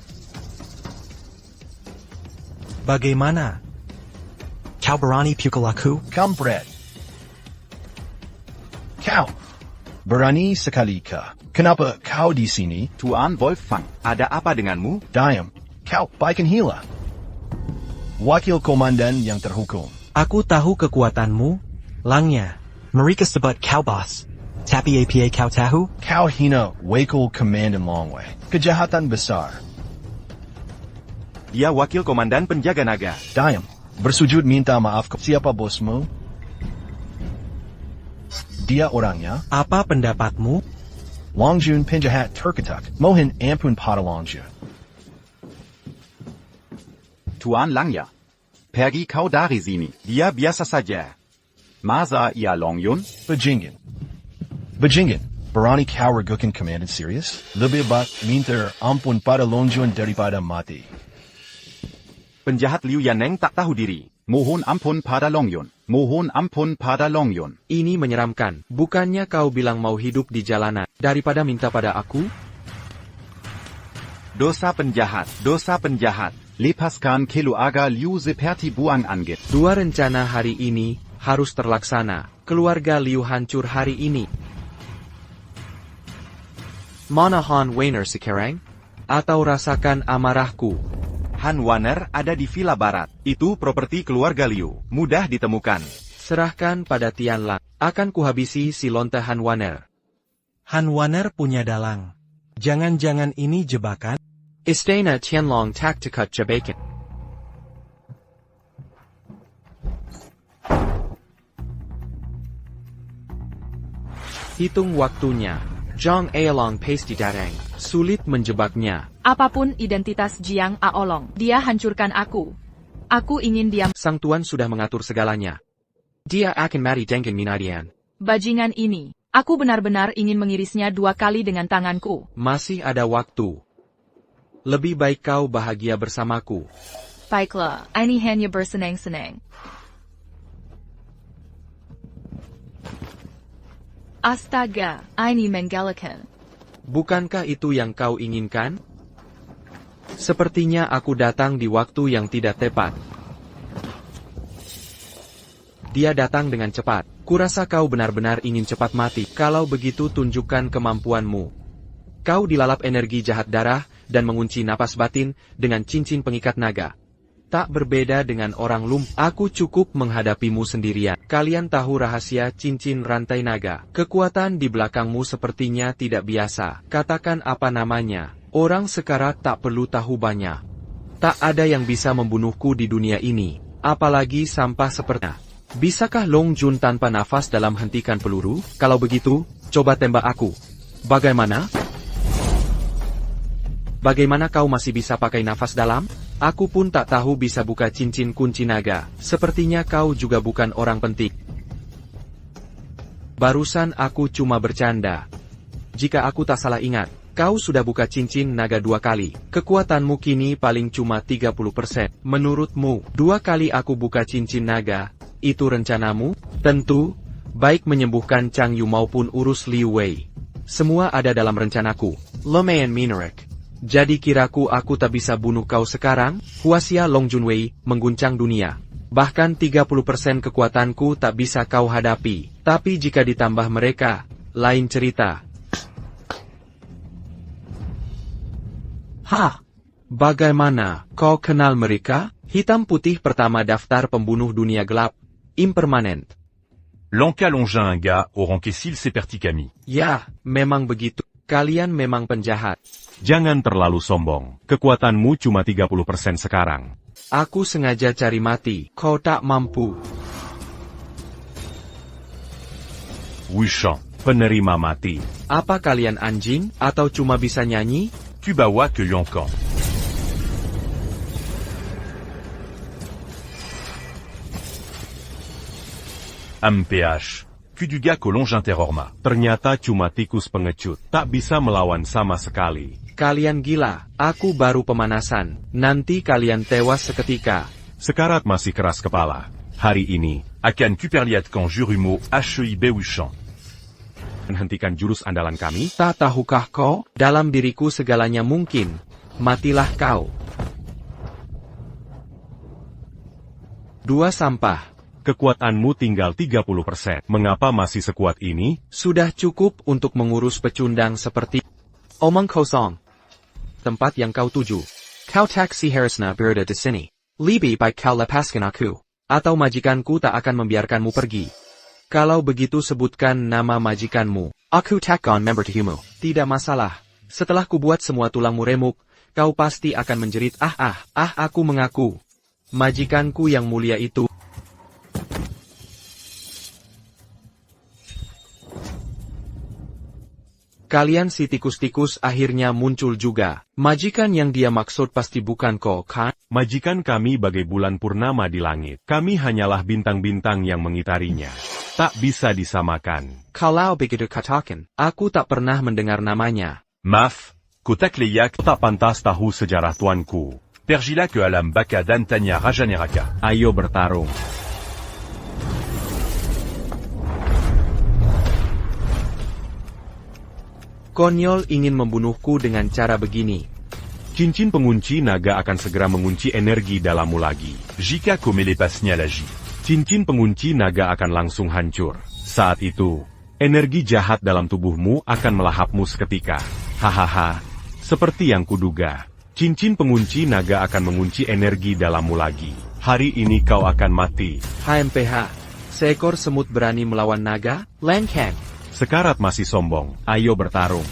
Bagaimana? Kau berani pukul aku? Kampret. Kau. Berani sekali kah? Kenapa kau di sini? Tuan Wolf Fang. Ada apa denganmu? Diam. Kau baik and hila. Wakil komandan yang terhukum. Aku tahu kekuatanmu, Langnya. Mereka sebut kau bos. Tapi apa kau tahu? Kau hina wakil komandan Longwei. Kejahatan besar. Dia wakil komandan penjaga naga. Diam. Bersujud minta maaf. Siapa bosmu? Dia orangnya. Apa pendapatmu? Longjun penjahat terketak. Mohon ampun pada Longjun. Tuan Langya. Pergi kau dari sini. Dia biasa saja. Masa ia Long Yun? Bajingan, berani kau ragukan Komandan Sirius? Lebih baik minta ampun pada Long Jun daripada mati. Penjahat Liu Yaneng tak tahu diri. Mohon ampun pada Long Yun. Mohon ampun pada Long Yun. Ini menyeramkan. Bukannya kau bilang mau hidup di jalanan, daripada minta pada aku? Dosa penjahat, dosa penjahat. Lepaskan keluarga Liu seperti buang angin. Dua rencana hari ini harus terlaksana. Keluarga Liu hancur hari ini. Mana Han Weiner sekarang? Atau rasakan amarahku? Han Waner ada di Villa Barat. Itu properti keluarga Liu. Mudah ditemukan. Serahkan pada Tianlang. Akan kuhabisi si lonta Han Waner. Han Waner punya dalang. Jangan-jangan ini jebakan? Istana Tianlong Taktikat Jebakan. Hitung waktunya. Zhang Aolong pasti datang. Sulit menjebaknya. Apapun identitas Jiang Aolong, dia hancurkan aku. Aku ingin dia. Sang Tuan sudah mengatur segalanya. Dia akan mati dengan Minadian. Bajingan ini. Aku benar-benar ingin mengirisnya 2 kali dengan tanganku. Masih ada waktu. Lebih baik kau bahagia bersamaku. Baiklah, ini hanya bersenang-senang. Astaga, ini menggalakan. Bukankah itu yang kau inginkan? Sepertinya aku datang di waktu yang tidak tepat. Dia datang dengan cepat. Kurasa kau benar-benar ingin cepat mati. Kalau begitu tunjukkan kemampuanmu. Kau dilalap energi jahat darah dan mengunci napas batin dengan cincin pengikat naga. Tak berbeda dengan orang lumpuh. Aku cukup menghadapimu sendirian. Kalian tahu rahasia cincin rantai naga. Kekuatan di belakangmu sepertinya tidak biasa. Katakan apa namanya. Orang sekarat tak perlu tahu banyak. Tak ada yang bisa membunuhku di dunia ini. Apalagi sampah seperti. Bisakah Long Jun tanpa nafas dalam hentikan peluru? Kalau begitu, coba tembak aku. Bagaimana? Bagaimana kau masih bisa pakai nafas dalam? Aku pun tak tahu bisa buka cincin kunci naga. Sepertinya kau juga bukan orang penting. Barusan aku cuma bercanda. Jika aku tak salah ingat, kau sudah buka cincin naga 2 kali. Kekuatanmu kini paling cuma 30%. Menurutmu, 2 kali aku buka cincin naga, itu rencanamu? Tentu, baik menyembuhkan Chang Yu maupun urus Liu Wei. Semua ada dalam rencanaku. Lumayan Minerek. Jadi kiraku aku tak bisa bunuh kau sekarang? Huasia Long Junwei mengguncang dunia. Bahkan 30% kekuatanku tak bisa kau hadapi. Tapi jika ditambah mereka, lain cerita. Hah? Bagaimana? Kau kenal mereka? Hitam putih pertama daftar pembunuh dunia gelap. Impermanent. Lanka Longin un gars au rang Kessil Sepertikami. Ya, memang begitu. Kalian memang penjahat. Jangan terlalu sombong. Kekuatanmu cuma 30% sekarang. Aku sengaja cari mati. Kau tak mampu. Wushang, penerima mati. Apa kalian anjing? Atau cuma bisa nyanyi? Tu bawa que Yonkan. MPH. Kuduga que Longin Terrorma. Ternyata cuma tikus pengecut. Tak bisa melawan sama sekali. Kalian gila. Aku baru pemanasan. Nanti kalian tewas seketika. Sekarat masih keras kepala. Hari ini, Akan Kuperliat Kan Jurumo HEIB Wushang. menghentikan jurus andalan kami. Tak tahukah kau? Dalam diriku segalanya mungkin. Matilah kau. 2 sampah. Kekuatanmu tinggal 30%. Mengapa masih sekuat ini? Sudah cukup untuk mengurus pecundang seperti omong kosong. Tempat yang kau tuju. Kau taksi harusnya berada di sini. Lebih baik kau lepaskan aku. Atau majikanku tak akan membiarkanmu pergi. Kalau begitu sebutkan nama majikanmu. Aku takkan memberitahumu. Tidak masalah. Setelah kubuat semua tulangmu remuk, kau pasti akan menjerit aku mengaku. Majikanku yang mulia itu. Kalian si tikus-tikus akhirnya muncul juga. Majikan yang dia maksud pasti bukan kau, kan? Majikan kami bagai bulan purnama di langit. Kami hanyalah bintang-bintang yang mengitarinya. Tak bisa disamakan. Kalau begitu katakan, aku tak pernah mendengar namanya. Maf, Kotak-Leyak, Tak pantas tahu sejarah tuanku. Pergila ke Alam Baka dan Tanya Rajaneraka. Ayo bertarung. Konyol ingin membunuhku dengan cara begini. Cincin pengunci naga akan segera mengunci energi dalammu lagi. Jika Komelepasnya Laji. Cincin pengunci naga akan langsung hancur. Saat itu, energi jahat dalam tubuhmu akan melahapmu seketika. Hahaha, seperti yang kuduga. Cincin pengunci naga akan mengunci energi dalammu lagi. Hari ini kau akan mati. HMPH, seekor semut berani melawan naga? Langkang. Sekarat masih sombong, ayo bertarung.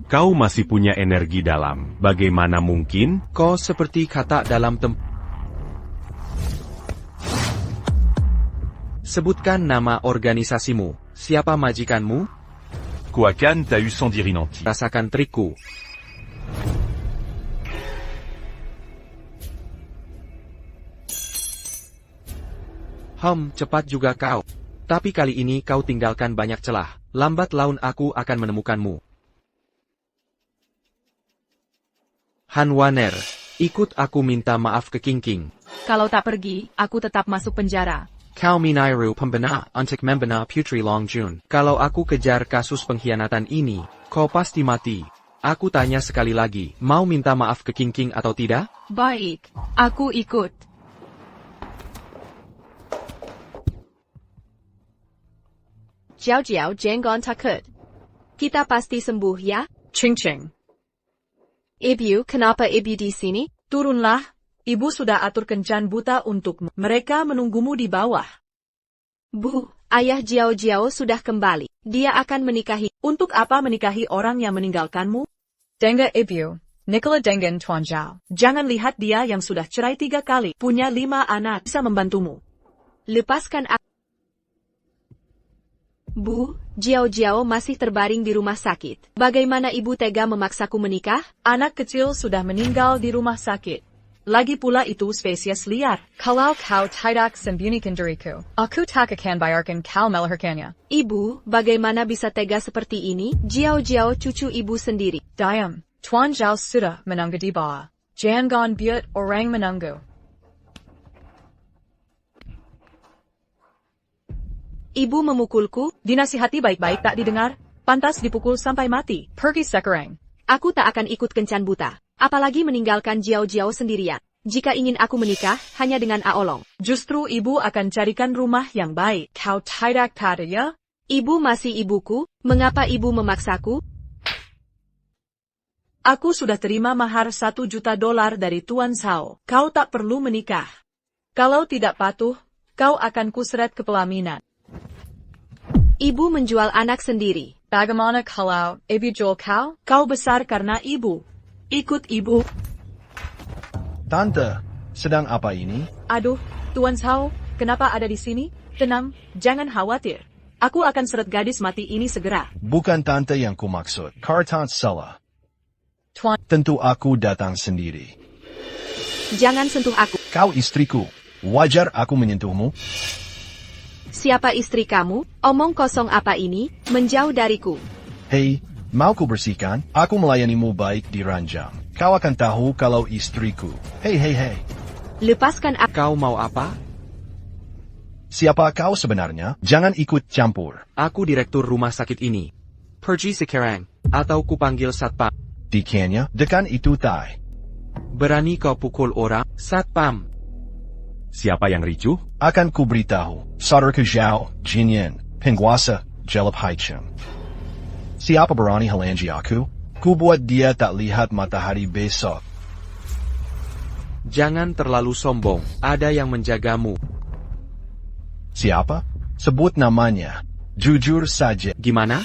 Kau masih punya energi dalam, bagaimana mungkin? Kau seperti kata dalam Sebutkan nama organisasimu, siapa majikanmu? Kuakan Tahu Sandirinanti. Rasakan trikku. Cepat juga kau. Tapi kali ini kau tinggalkan banyak celah. Lambat laun aku akan menemukanmu. Hanwaner, ikut aku minta maaf ke King. Kalau tak pergi, aku tetap masuk penjara. Kau minairu pembina untuk membina Putri Longjun. Kalau aku kejar kasus pengkhianatan ini, kau pasti mati. Aku tanya sekali lagi, mau minta maaf ke King atau tidak? Baik, aku ikut. Jiao jangan takut. Kita pasti sembuh ya? Ching. Ibu, kenapa ibu di sini? Turunlah, ibu sudah atur kencan buta untukmu. Mereka menunggumu di bawah. Bu, ayah Jiao sudah kembali. Dia akan menikahi. Untuk apa menikahi orang yang meninggalkanmu? Denga ibu, Nicola Dengan Tuan Zhao. Jangan lihat dia yang sudah cerai 3 kali. Punya 5 anak. Bisa membantumu. Lepaskan aku. Bu, Jiao masih terbaring di rumah sakit. Bagaimana ibu tega memaksaku menikah? Anak kecil sudah meninggal di rumah sakit. Lagi pula itu spesies liar. Kalau kau tidak sembunyikan diriku, aku tak akan bayarkan kau melahirkannya. Ibu, bagaimana bisa tega seperti ini? Jiao cucu ibu sendiri. Diam, Tuan Zhao sudah menunggu di bawah. Jangan buat orang menunggu. Ibu memukulku? Dinasihati baik-baik tak didengar. Pantas dipukul sampai mati. Pergi sekarang. Aku tak akan ikut kencan buta. Apalagi meninggalkan Jiao sendirian. Jika ingin aku menikah, hanya dengan Aolong. Justru ibu akan carikan rumah yang baik. Kau tidak pada ya? Ibu masih ibuku, mengapa ibu memaksaku? Aku sudah terima mahar $1 juta dari Tuan Zhao. Kau tak perlu menikah. Kalau tidak patuh, kau akan kuseret ke pelaminan. Ibu menjual anak sendiri. Bagaimana kalau ibu jual kau? Kau besar karena ibu. Ikut ibu. Tante, sedang apa ini? Aduh, Tuan Zhao, kenapa ada di sini? Tenang, jangan khawatir. Aku akan seret gadis mati ini segera. Bukan tante yang kumaksud. Kartan salah. Tuan, tentu aku datang sendiri. Jangan sentuh aku. Kau istriku. Wajar aku menyentuhmu? Siapa istri kamu? Omong kosong apa ini? Menjauh dariku. Hei, mau ku bersihkan? Aku melayanimu baik di ranjang. Kau akan tahu kalau istriku. Hei. Lepaskan aku. Kau mau apa? Siapa kau sebenarnya? Jangan ikut campur. Aku direktur rumah sakit ini. Pergi sekarang, atau kupanggil satpam. Dikanya, dekan itu tai. Berani kau pukul orang? Satpam. Siapa yang ricuh? Akan ku beritahu. Saudaraku Zhao, Jinyan, penguasa, Jelap Haicheng. Siapa berani halangi aku? Ku buat dia tak lihat matahari besok. Jangan terlalu sombong, ada yang menjagamu. Siapa? Sebut namanya. Jujur saja. Gimana?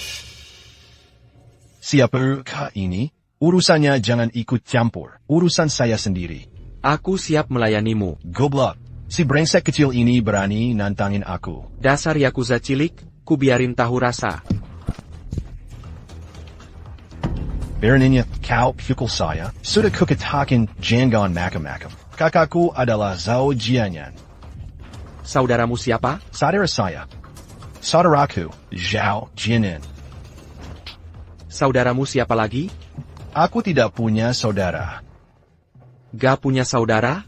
Siapakah ini? Urusannya jangan ikut campur. Urusan saya sendiri. Aku siap melayanimu. Goblok. Si brengsek kecil ini berani nantangin aku. Dasar Yakuza cilik, ku biarin tahu rasa. Beraninya kau pukul saya, sudah kukatakan jangan macam-macam. Kakakku adalah Zhao Jianyan. Saudaramu siapa? Saudara saya. Saudaraku, Zhao Jianyan. Saudaramu siapa lagi? Aku tidak punya saudara. Gak punya saudara?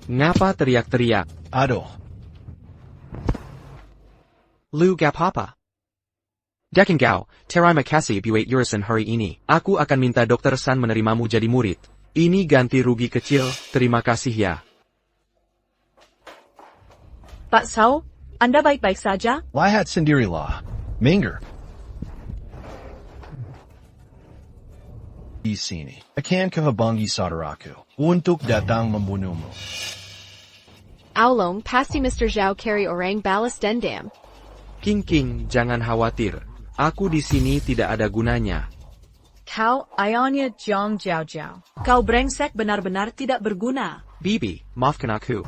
Ngapa teriak-teriak? Aduh. Lu gak apa-apa. Dekengau, terima kasih buat urusan hari ini. Aku akan minta Dr. San menerimamu jadi murid. Ini ganti rugi kecil, terima kasih ya. Pak Sao, Anda baik-baik saja? Lihat sendirilah. Minggir. Di sini. Akan kehabangi saudaraku untuk datang membunuhmu. Aulong, pasti Mr. Zhao carry orang balas dendam. King, jangan khawatir. Aku di sini tidak ada gunanya. Kau, ayahnya Jiang Jiao Jiao. Kau brengsek benar-benar tidak berguna. Bibi, maafkan aku.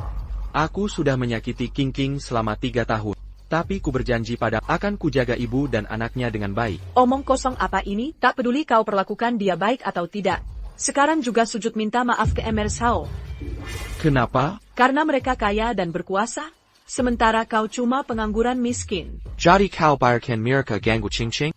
Aku sudah menyakiti King selama 3 tahun. Tapi ku berjanji pada akan kujaga ibu dan anaknya dengan baik. Omong kosong apa ini? Tak peduli kau perlakukan dia baik atau tidak. Sekarang juga sujud minta maaf ke Emer Sao. Kenapa? Karena mereka kaya dan berkuasa. Sementara kau cuma pengangguran miskin. Jadi kau bayarkan mereka ganggu Ching?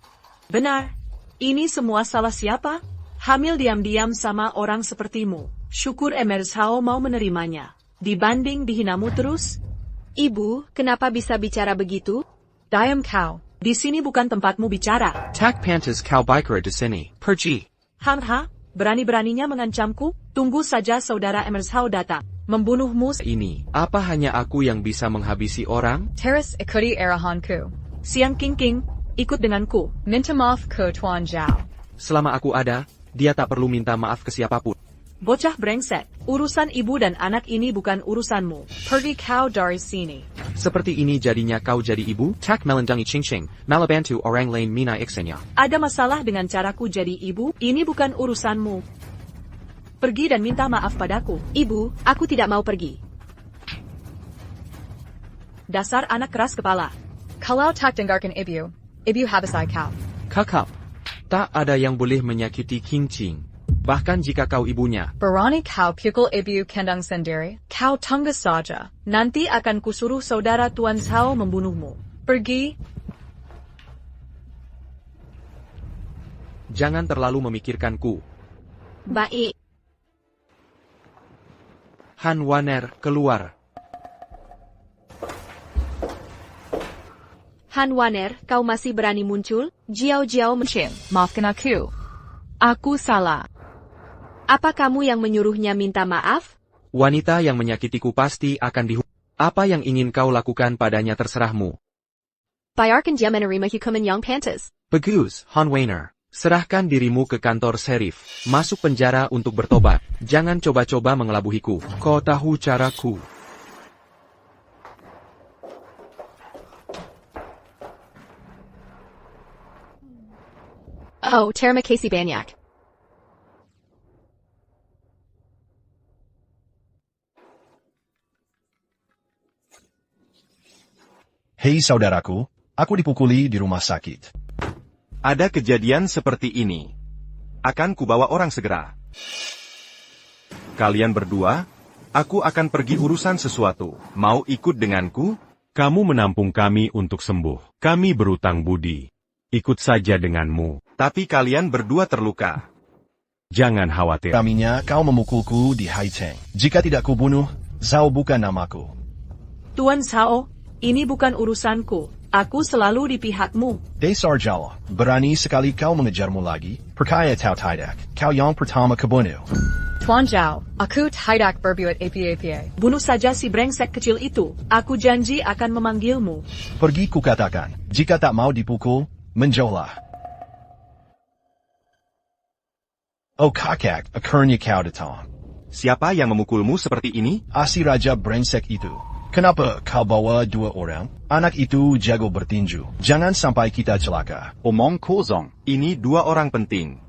Benar. Ini semua salah siapa? Hamil diam-diam sama orang sepertimu. Syukur Emer Sao mau menerimanya. Dibanding dihinamu terus. Ibu, kenapa bisa bicara begitu? Diam kau. Di sini bukan tempatmu bicara. Tak pantas kau bicara di sini. Pergi. Hamha, berani-beraninya mengancamku? Tunggu saja saudara Emer Sao datang. Membunuhmu ini. Apa hanya aku yang bisa menghabisi orang? Teres ikuti arahanku. Siang King, ikut denganku. Minta maaf ke Tuan Zhao. Selama aku ada, dia tak perlu minta maaf ke siapapun. Bocah brengsek, urusan ibu dan anak ini bukan urusanmu. Pergi kau dari sini. Seperti ini jadinya kau jadi ibu? Tak melendangi Ching, malah bantu orang lain mina iksenya. Ada masalah dengan caraku jadi ibu? Ini bukan urusanmu. Pergi dan minta maaf padaku. Ibu, aku tidak mau pergi. Dasar anak keras kepala. Kalau tak dengarkan ibu habisai kau. Kakak, tak ada yang boleh menyakiti King. Bahkan jika kau ibunya. Berani kau pukul ibu kandang sendiri? Kau tunggu saja. Nanti akan kusuruh saudara Tuan Zhao membunuhmu. Pergi. Jangan terlalu memikirkanku. Baik. Han Waner, keluar. Han Waner, kau masih berani muncul? Jiao Mencing, maafkan aku. Aku salah. Apa kamu yang menyuruhnya minta maaf? Wanita yang menyakitiku pasti akan dihukum. Apa yang ingin kau lakukan padanya terserahmu. Bayarkan dia menerima hukuman yang pantas. Bagus, Han Waner. Serahkan dirimu ke kantor serif. Masuk penjara untuk bertobat. Jangan coba-coba mengelabuhiku. Kau tahu caraku. Oh, terima kasih banyak. Hei saudaraku, aku dipukuli di rumah sakit. Ada kejadian seperti ini. Akan kubawa orang segera. Kalian berdua, aku akan pergi urusan sesuatu. Mau ikut denganku? Kamu menampung kami untuk sembuh. Kami berutang budi. Ikut saja denganmu. Tapi kalian berdua terluka. Jangan khawatir. Kaminya kau memukulku di Haiteng. Jika tidak kubunuh, Zhao bukan namaku. Tuan Zhao, ini bukan urusanku. Aku selalu di pihakmu. Dasar Jawa, berani sekali kau mengejarmu lagi. Percaya tau tidak, kau yang pertama kebunuh. Tuan Zhao, aku tidak berbuat apa-apa. Bunuh saja si brengsek kecil itu. Aku janji akan memanggilmu. Pergi kukatakan, jika tak mau dipukul, menjauhlah. Oh kakak, akhirnya kau datang. Siapa yang memukulmu seperti ini? Si raja brengsek itu. Kenapa kau bawa 2 orang? Anak itu jago bertinju. Jangan sampai kita celaka. Omong kosong. Ini 2 orang penting.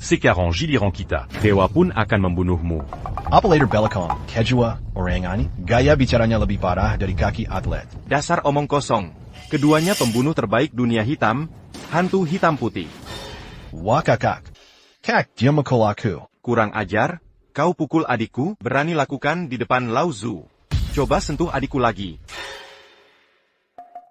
Sekarang giliran kita. Dewa pun akan membunuhmu. Operator Belacom, Kejua, orang ini, gaya bicaranya lebih parah dari kaki atlet. Dasar omong kosong. Keduanya pembunuh terbaik dunia hitam, hantu hitam putih. Wah kakak. Kak, dia mukul aku. Kurang ajar, kau pukul adikku, berani lakukan di depan Lao Zu. Coba sentuh adikku lagi.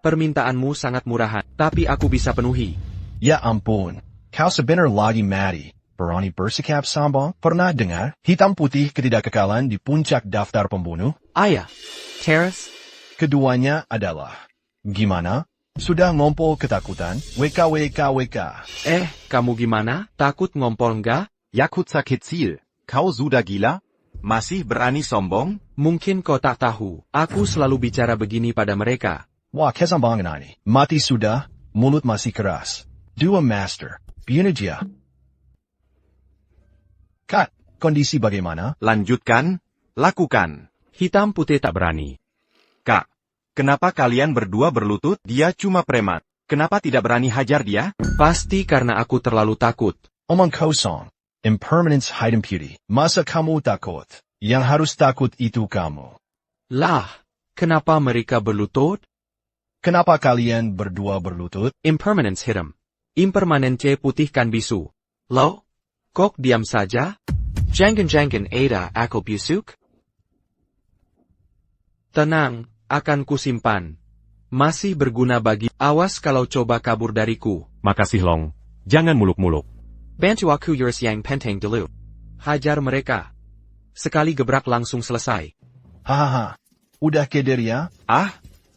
Permintaanmu sangat murahan, tapi aku bisa penuhi. Ya ampun, kau sebentar lagi mati. Berani bersikap sombong? Pernah dengar hitam putih ketidakkekalan di puncak daftar pembunuh? Ayah, Terrace. Keduanya adalah, gimana? Sudah ngompol ketakutan? WK. Kamu gimana? Takut ngompol enggak? Yakutsa kecil, kau sudah gila? Masih berani sombong? Mungkin kau tak tahu, aku selalu bicara begini pada mereka. Wah, kesombongan ini. Mati sudah, mulut masih keras. Dua master, biar aja. Kat, kondisi bagaimana? Lanjutkan, lakukan. Hitam putih tak berani. Kak, kenapa kalian berdua berlutut? Dia cuma preman. Kenapa tidak berani hajar dia? Pasti karena aku terlalu takut. Omong kosong. Impermanence hitam putih. Masa kamu takut? Yang harus takut itu kamu. Lah, kenapa mereka berlutut? Kenapa kalian berdua berlutut? Impermanence hitam. Impermanence putih kan bisu. Lo? Kok diam saja? Jangan ada aku busuk? Tenang, akan kusimpan. Masih berguna bagi. Awas kalau coba kabur dariku. Makasih Long. Jangan muluk-muluk. Bantu aku yours yang penting dulu. Hajar mereka. Sekali gebrak langsung selesai. Hahaha. Udah keder ya?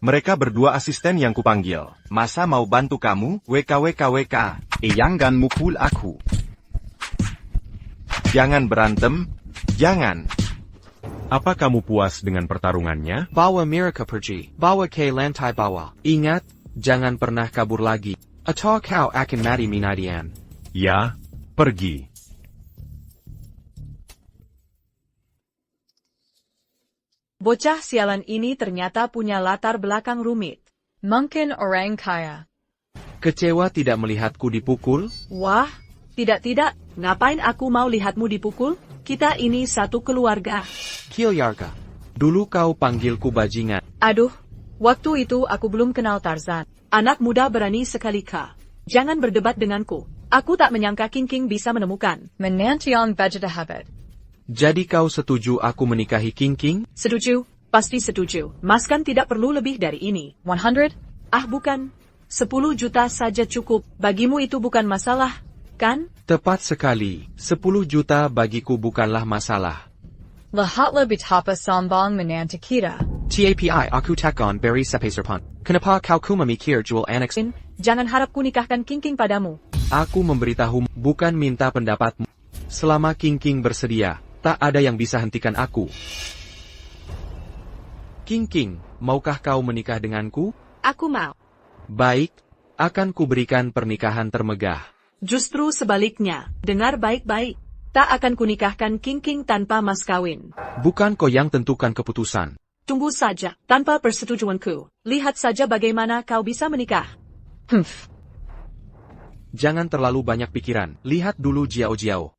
Mereka berdua asisten yang kupanggil. Masa mau bantu kamu? WK. Jangan mukul aku. Jangan berantem. Jangan. Apa kamu puas dengan pertarungannya? Bawa mereka pergi. Bawa ke lantai bawah. Ingat, jangan pernah kabur lagi. Atau kau akan mati minadian. Ya, pergi. Bocah sialan ini ternyata punya latar belakang rumit. Mungkin orang kaya. Kecewa tidak melihatku dipukul? Wah, tidak. Ngapain aku mau lihatmu dipukul? Kita ini satu keluarga. Kilyarga. Dulu kau panggilku bajingan. Aduh, waktu itu aku belum kenal Tarzan. Anak muda berani sekali kah. Jangan berdebat denganku. Aku tak menyangka King bisa menemukan menantian Vegeta habit. Jadi kau setuju aku menikahi King? Setuju, pasti setuju. Mas kan tidak perlu lebih dari ini. 100? Bukan. 10 juta saja cukup. Bagimu itu bukan masalah, kan? Tepat sekali. 10 juta bagiku bukanlah masalah. Lahatlah betapa sombong menanti kita. TAPI aku takon beri sepeserpun. Kenapa kau ku memikir jual anak? Jangan harap ku nikahkan King padamu. Aku memberitahu, bukan minta pendapatmu. Selama King bersedia, tak ada yang bisa hentikan aku. King, maukah kau menikah denganku? Aku mau. Baik, akan kuberikan pernikahan termegah. Justru sebaliknya, dengar baik-baik. Tak akan kunikahkan King tanpa mas kawin. Bukan kau yang tentukan keputusan. Tunggu saja, tanpa persetujuanku. Lihat saja bagaimana kau bisa menikah. Jangan terlalu banyak pikiran, lihat dulu Jiao.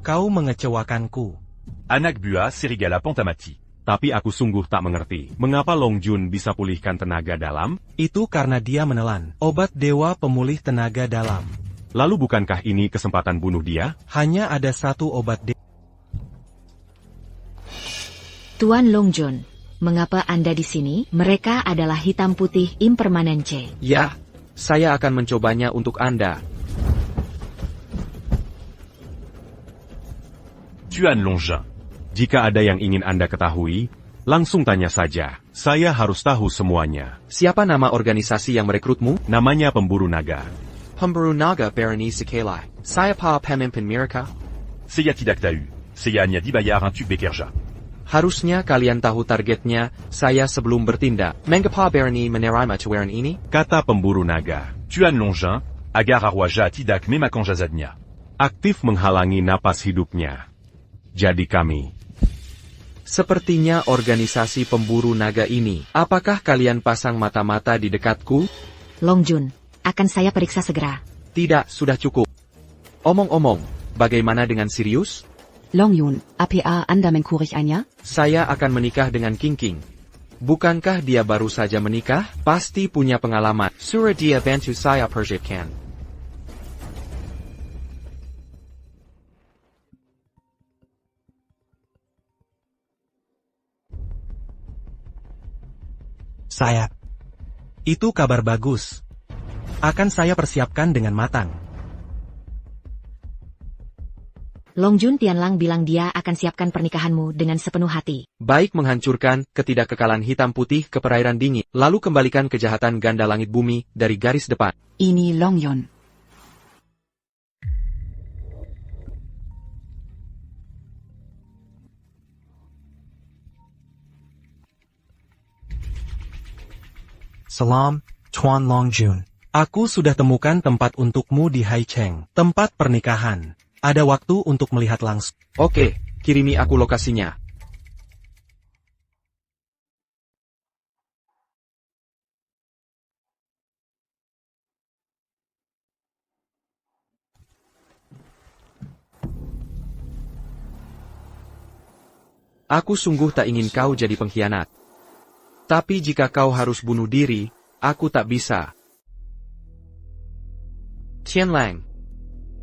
Kau mengecewakanku. Anak buah Serigala Pontamati. Tapi aku sungguh tak mengerti, mengapa Long Jun bisa pulihkan tenaga dalam? Itu karena dia menelan obat dewa pemulih tenaga dalam. Lalu bukankah ini kesempatan bunuh dia? Hanya ada satu obat dewa. Tuan Long Jun, mengapa Anda di sini? Mereka adalah hitam putih impermanence. Ya, saya akan mencobanya untuk Anda. Tuan Longin. Jika ada yang ingin Anda ketahui, langsung tanya saja. Saya harus tahu semuanya. Siapa nama organisasi yang merekrutmu? Namanya Pemburu Naga. Pemburu Naga Berani Sekelai. Saya pa pemimpin mereka? Saya tidak tahu. Saya hanya dibayar untuk bekerja. Harusnya kalian tahu targetnya, saya sebelum bertindak. Mengapa Berani menerima tawaran ini? Kata Pemburu Naga. Tuan Longin, agar arwaja tidak memakan jasadnya. Aktif menghalangi napas hidupnya. Jadi kami. Sepertinya organisasi pemburu naga ini. Apakah kalian pasang mata-mata di dekatku? Long Jun, akan saya periksa segera. Tidak, sudah cukup. Omong-omong, bagaimana dengan Sirius? Long Yun, apa Anda mengkuriganya? Saya akan menikah dengan King King. Bukankah dia baru saja menikah? Pasti punya pengalaman. Suruh dia bantu saya persiapkan. Saya. Itu kabar bagus. Akan saya persiapkan dengan matang. Long Jun Tianlang bilang dia akan siapkan pernikahanmu dengan sepenuh hati. Baik menghancurkan ketidakkekalan hitam putih ke perairan dingin, lalu kembalikan kejahatan ganda langit bumi dari garis depan. Ini Long Yun. Salam, Tuan Long Jun. Aku sudah temukan tempat untukmu di Haicheng, tempat pernikahan. Ada waktu untuk melihat langsung. Oke, kirimi aku lokasinya. Aku sungguh tak ingin kau jadi pengkhianat. Tapi jika kau harus bunuh diri, aku tak bisa. Tianlang,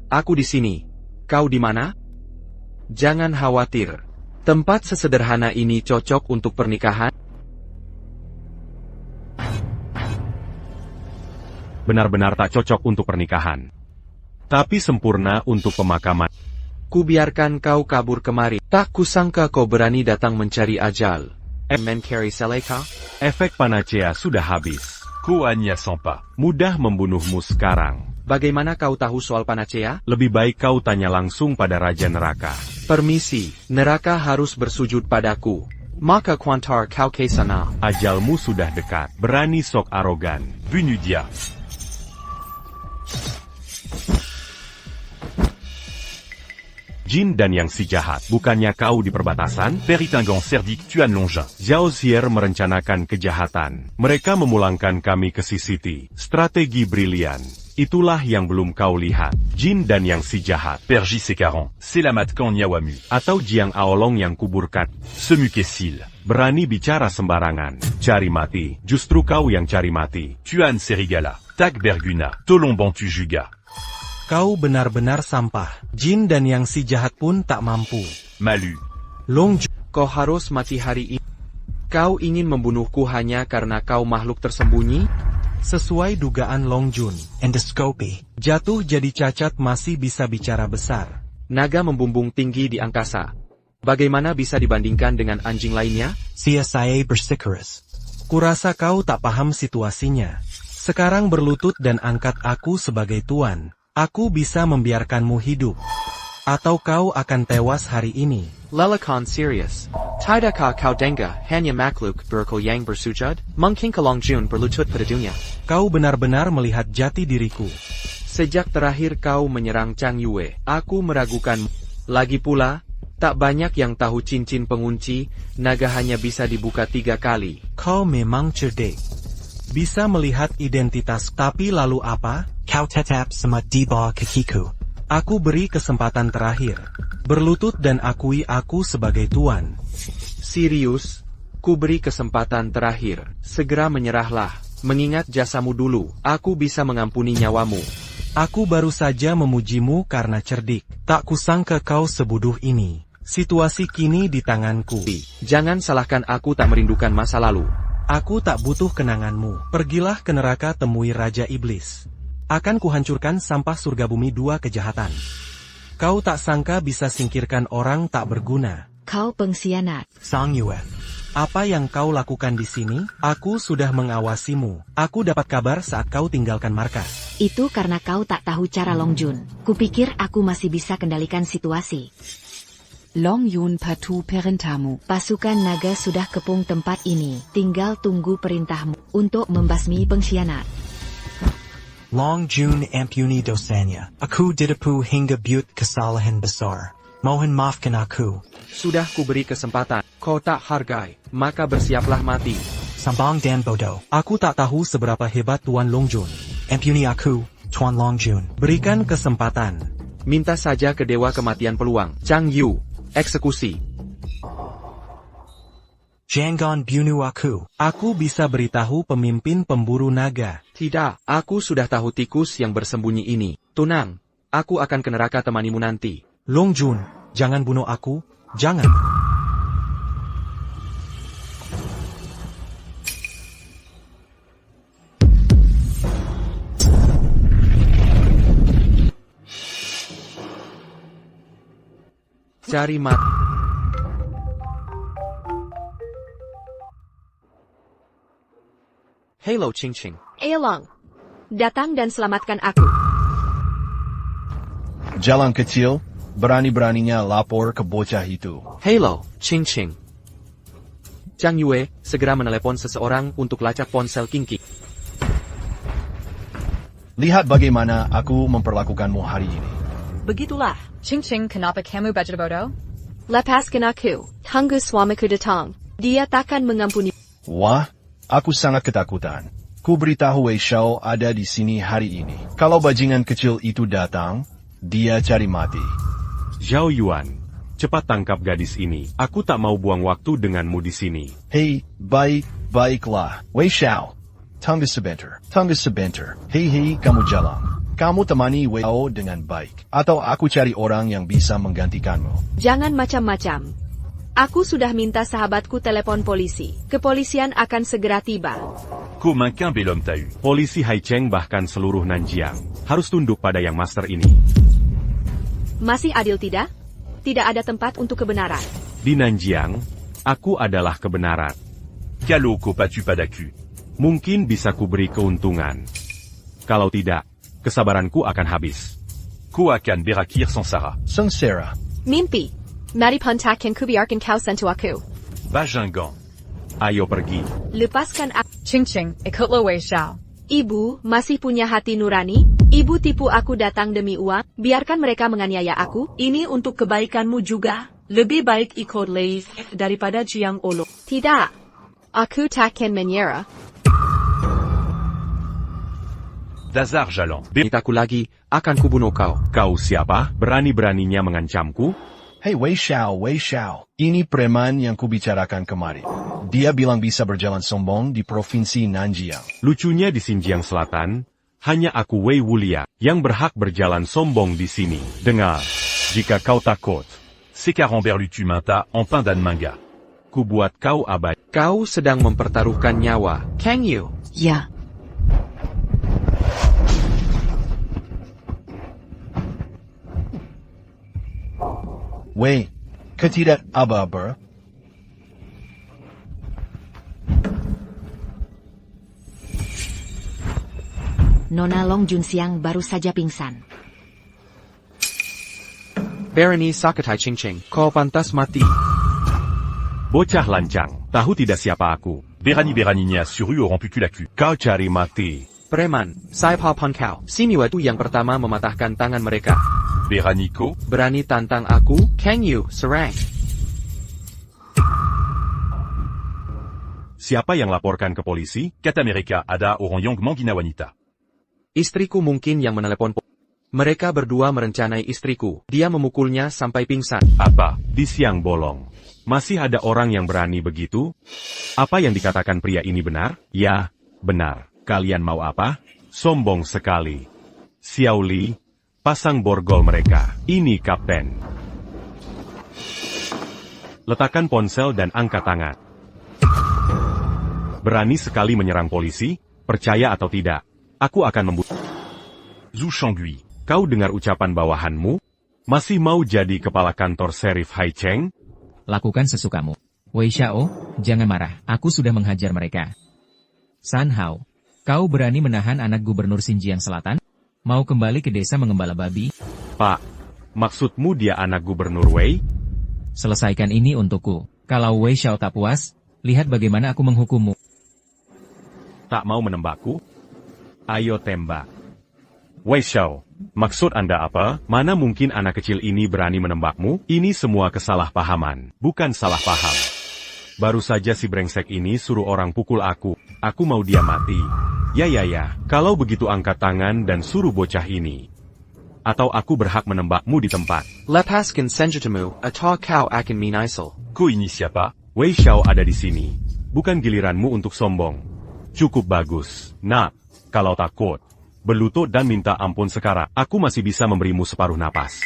aku di sini. Kau di mana? Jangan khawatir. Tempat sesederhana ini cocok untuk pernikahan. Benar-benar tak cocok untuk pernikahan. Tapi sempurna untuk pemakaman. Kubiarkan kau kabur kemari. Tak kusangka kau berani datang mencari ajal. Mencari Seleka? Efek panacea sudah habis. Koanya Sampa. Mudah membunuhmu sekarang. Bagaimana kau tahu soal panacea? Lebih baik kau tanya langsung pada Raja Neraka. Permisi, neraka harus bersujud padaku. Maka kuantar kau ke sana. Ajalmu sudah dekat. Berani sok arogan. Bunuh dia. Jin dan yang si jahat, bukannya kau di perbatasan? Peritingan Serdik Tuan Longjun. Zhao Xier merencanakan kejahatan. Mereka memulangkan kami ke Sisiti. Strategi brilian. Itulah yang belum kau lihat. Jin dan yang si jahat. Perji Sekaran. Selamat Kan Nyawamu. Atau Jiang Aolong yang kuburkan. Semukesil. Berani bicara sembarangan. Cari mati. Justru kau yang cari mati. Tuan Serigala. Tak Berguna. Tolong bantu juga. Kau benar-benar sampah. Jin dan yang si jahat pun tak mampu. Malu. Long Jun, kau harus mati hari ini. Kau ingin membunuhku hanya karena kau makhluk tersembunyi? Sesuai dugaan Long Jun, Endoskopi. jatuh jadi cacat masih bisa bicara besar. Naga membumbung tinggi di angkasa. Bagaimana bisa dibandingkan dengan anjing lainnya? CSIA bersikeras. Kurasa kau tak paham situasinya. Sekarang berlutut dan angkat aku sebagai tuan. Aku bisa membiarkanmu hidup. Atau kau akan tewas hari ini. Lelakan serius. Tidakkah kau dengar hanya makhluk berkol yang bersujud? Mungkin Long Jun berlutut pada dunia. Kau benar-benar melihat jati diriku. Sejak terakhir kau menyerang Chang Yue, aku meragukanmu. Lagi pula, tak banyak yang tahu cincin pengunci, naga hanya bisa dibuka 3 kali. Kau memang cerdik. Bisa melihat identitas, tapi lalu apa? Kau tetap sama di bawah kakiku. Aku beri kesempatan terakhir. Berlutut dan akui aku sebagai tuan. Sirius, ku beri kesempatan terakhir. Segera menyerahlah. Mengingat jasamu dulu, aku bisa mengampuni nyawamu. Aku baru saja memujimu karena cerdik. Tak kusangka kau sebodoh ini. Situasi kini di tanganku. Jangan salahkan aku tak merindukan masa lalu. Aku tak butuh kenanganmu. Pergilah ke neraka temui Raja Iblis. Akan kuhancurkan sampah surga bumi 2 kejahatan. Kau tak sangka bisa singkirkan orang tak berguna. Kau pengkhianat. Sang Yue. Apa yang kau lakukan di sini? Aku sudah mengawasimu. Aku dapat kabar saat kau tinggalkan markas. Itu karena kau tak tahu cara Long Jun. Kupikir aku masih bisa kendalikan situasi. Long Yun patu perintahmu. Pasukan naga sudah kepung tempat ini. Tinggal tunggu perintahmu untuk membasmi pengkhianat. Long Jun ampuni dosanya. Aku ditipu hingga buat kesalahan besar. Mohon maafkan aku. Sudah kuberi kesempatan. Kau tak hargai, maka bersiaplah mati. Sambang dan bodoh. Aku tak tahu seberapa hebat Tuan Long Jun. Ampuni aku, Tuan Long Jun. Berikan kesempatan. Minta saja ke Dewa Kematian Peluang, Chang Yu. Eksekusi. Jangan bunuh aku. Aku bisa beritahu pemimpin pemburu naga. Tidak, aku sudah tahu tikus yang bersembunyi ini. Tunang, aku akan ke neraka temanimu nanti. Long Jun, jangan bunuh aku, jangan. Cari mati. Halo Ching Ching. Aolong. Datang dan selamatkan aku. Jalan kecil, berani-beraninya lapor ke bocah itu. Halo, Ching Ching. Zhang Yue, segera menelepon seseorang untuk lacak ponsel King King. Lihat bagaimana aku memperlakukanmu hari ini. Begitulah. Ching Ching, kenapa kamu belajar bodoh? Lepaskan aku. Tunggu suamiku datang. Dia takkan mengampuni. Wah, aku sangat ketakutan. Ku beritahu Wei Xiao ada di sini hari ini. Kalau bajingan kecil itu datang, dia cari mati. Zhao Yuan, cepat tangkap gadis ini. Aku tak mau buang waktu denganmu di sini. Hei, baiklah. Wei Xiao, tunggu sebentar. Hei, kamu jalan. Kamu temani Wei Xiao dengan baik. Atau aku cari orang yang bisa menggantikanmu. Jangan macam-macam. Aku sudah minta sahabatku telepon polisi. Kepolisian akan segera tiba. Comme un qu'un bel homme t'a eu. Polisi Haicheng bahkan seluruh Nanjiang harus tunduk pada yang master ini. Masih adil tidak? Tidak ada tempat untuk kebenaran. Di Nanjiang, aku adalah kebenaran. Caloko pas tu pas d'accu. Mungkin bisa kuberi keuntungan. Kalau tidak, kesabaranku akan habis. Ko akan berakir Sansara. Sengsara. Mimpi. Mari pontakan kubiarkan kau sentuh aku. Bajingan. Ayo pergi. Lepaskan aku. Ching Ching, ikutlah Wei Xiao. Ibu, masih punya hati nurani? Ibu tipu aku datang demi uang? Biarkan mereka menganiaya aku? Ini untuk kebaikanmu juga. Lebih baik ikut Lei daripada Jiang Olo. Tidak. Aku takkan menyerah. Dazar Jalan. Mintaku lagi, akan kubunuh kau. Kau siapa? Berani-beraninya mengancamku? Hei Wei Xiao. Ini preman yang kubicarakan kemarin. Dia bilang bisa berjalan sombong di provinsi Nanjiang. Lucunya di Xinjiang Selatan, hanya aku Wei Wulia yang berhak berjalan sombong di sini. Dengar, jika kau takut, C'est car Amberlu tu minta en pain dan manga. ku buat kau abadi. Kau sedang mempertaruhkan nyawa, Kang Yu. Ya. Wei, ketidak aba-aba. Nona Long Junxiang baru saja pingsan. Barony Sakatai Ching Ching, kau pantas mati. Bocah lancang, tahu tidak siapa aku. Berani-beraninya suru auront pu la cul. Kau cari mati. Preman, Sai Pa Pon Kau, Simiwa itu yang pertama mematahkan tangan mereka. Beraniko, Berani tantang aku, Kang Yu, serang. Siapa yang laporkan ke polisi? Kat Amerika ada orang yang menghina wanita. Istriku mungkin yang menelepon. Mereka berdua merencanai istriku. Dia memukulnya sampai pingsan. Apa? Di siang bolong. Masih ada orang yang berani begitu? Apa yang dikatakan pria ini benar? Ya, benar. Kalian mau apa? Sombong sekali. Xiao Li, pasang borgol mereka. Ini kapten. Letakkan ponsel dan angkat tangan. Berani sekali menyerang polisi? Percaya atau tidak? Aku akan membunuh. Zhu Shangui. Kau dengar ucapan bawahanmu? Masih mau jadi kepala kantor serif Haicheng? Lakukan sesukamu. Wei Xiao, jangan marah. Aku sudah menghajar mereka. San Hao, kau berani menahan anak gubernur Xinjiang Selatan? Mau kembali ke desa mengembala babi? Pak, maksudmu dia anak gubernur Wei? Selesaikan ini untukku. Kalau Wei Xiao tak puas, lihat bagaimana aku menghukummu. Tak mau menembakku? Ayo tembak. Wei Xiao, maksud Anda apa? Mana mungkin anak kecil ini berani menembakmu? Ini semua kesalahpahaman, bukan salah paham. Baru saja si brengsek ini suruh orang pukul aku. Aku mau dia mati. Ya, kalau begitu angkat tangan dan suruh bocah ini. atau aku berhak menembakmu di tempat. Lepaskan senjatamu, atau kau akan menyesal. Ko ini siapa? Wei Xiao ada di sini. Bukan giliranmu untuk sombong. Cukup bagus. Nak, kalau takut, berlutut dan minta ampun sekarang. Aku masih bisa memberimu separuh napas.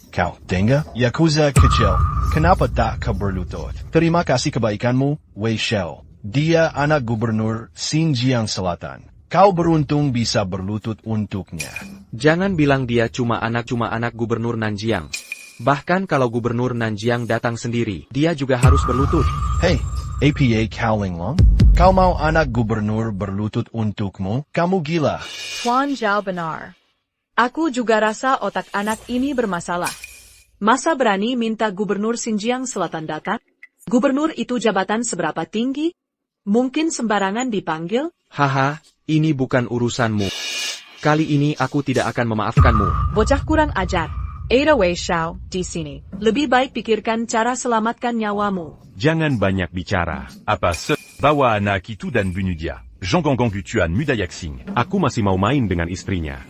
Kau, Denga? Yakuza kecil, kenapa tak kau berlutut? Terima kasih kebaikanmu, Wei Xiao. Dia anak gubernur Xinjiang Selatan. Kau beruntung bisa berlutut untuknya. Jangan bilang dia cuma anak gubernur Nanjiang. Bahkan kalau gubernur Nanjiang datang sendiri, dia juga harus berlutut. Hey, APA Kau Linglong? Kau mau anak gubernur berlutut untukmu? Kamu gila. Tuan Zhao benar. Aku juga rasa otak anak ini bermasalah. Masa berani minta gubernur Xinjiang Selatan datang? Gubernur itu jabatan seberapa tinggi? Mungkin sembarangan dipanggil? Haha, ini bukan urusanmu. Kali ini aku tidak akan memaafkanmu. Bocah kurang ajar. Ada Wei Xiao di sini. Lebih baik pikirkan cara selamatkan nyawamu. Jangan banyak bicara. Apa se? Bawa anak itu dan bunuh dia. Zhonggonggong Tuan Mudayaxing. Aku masih mau main dengan istrinya.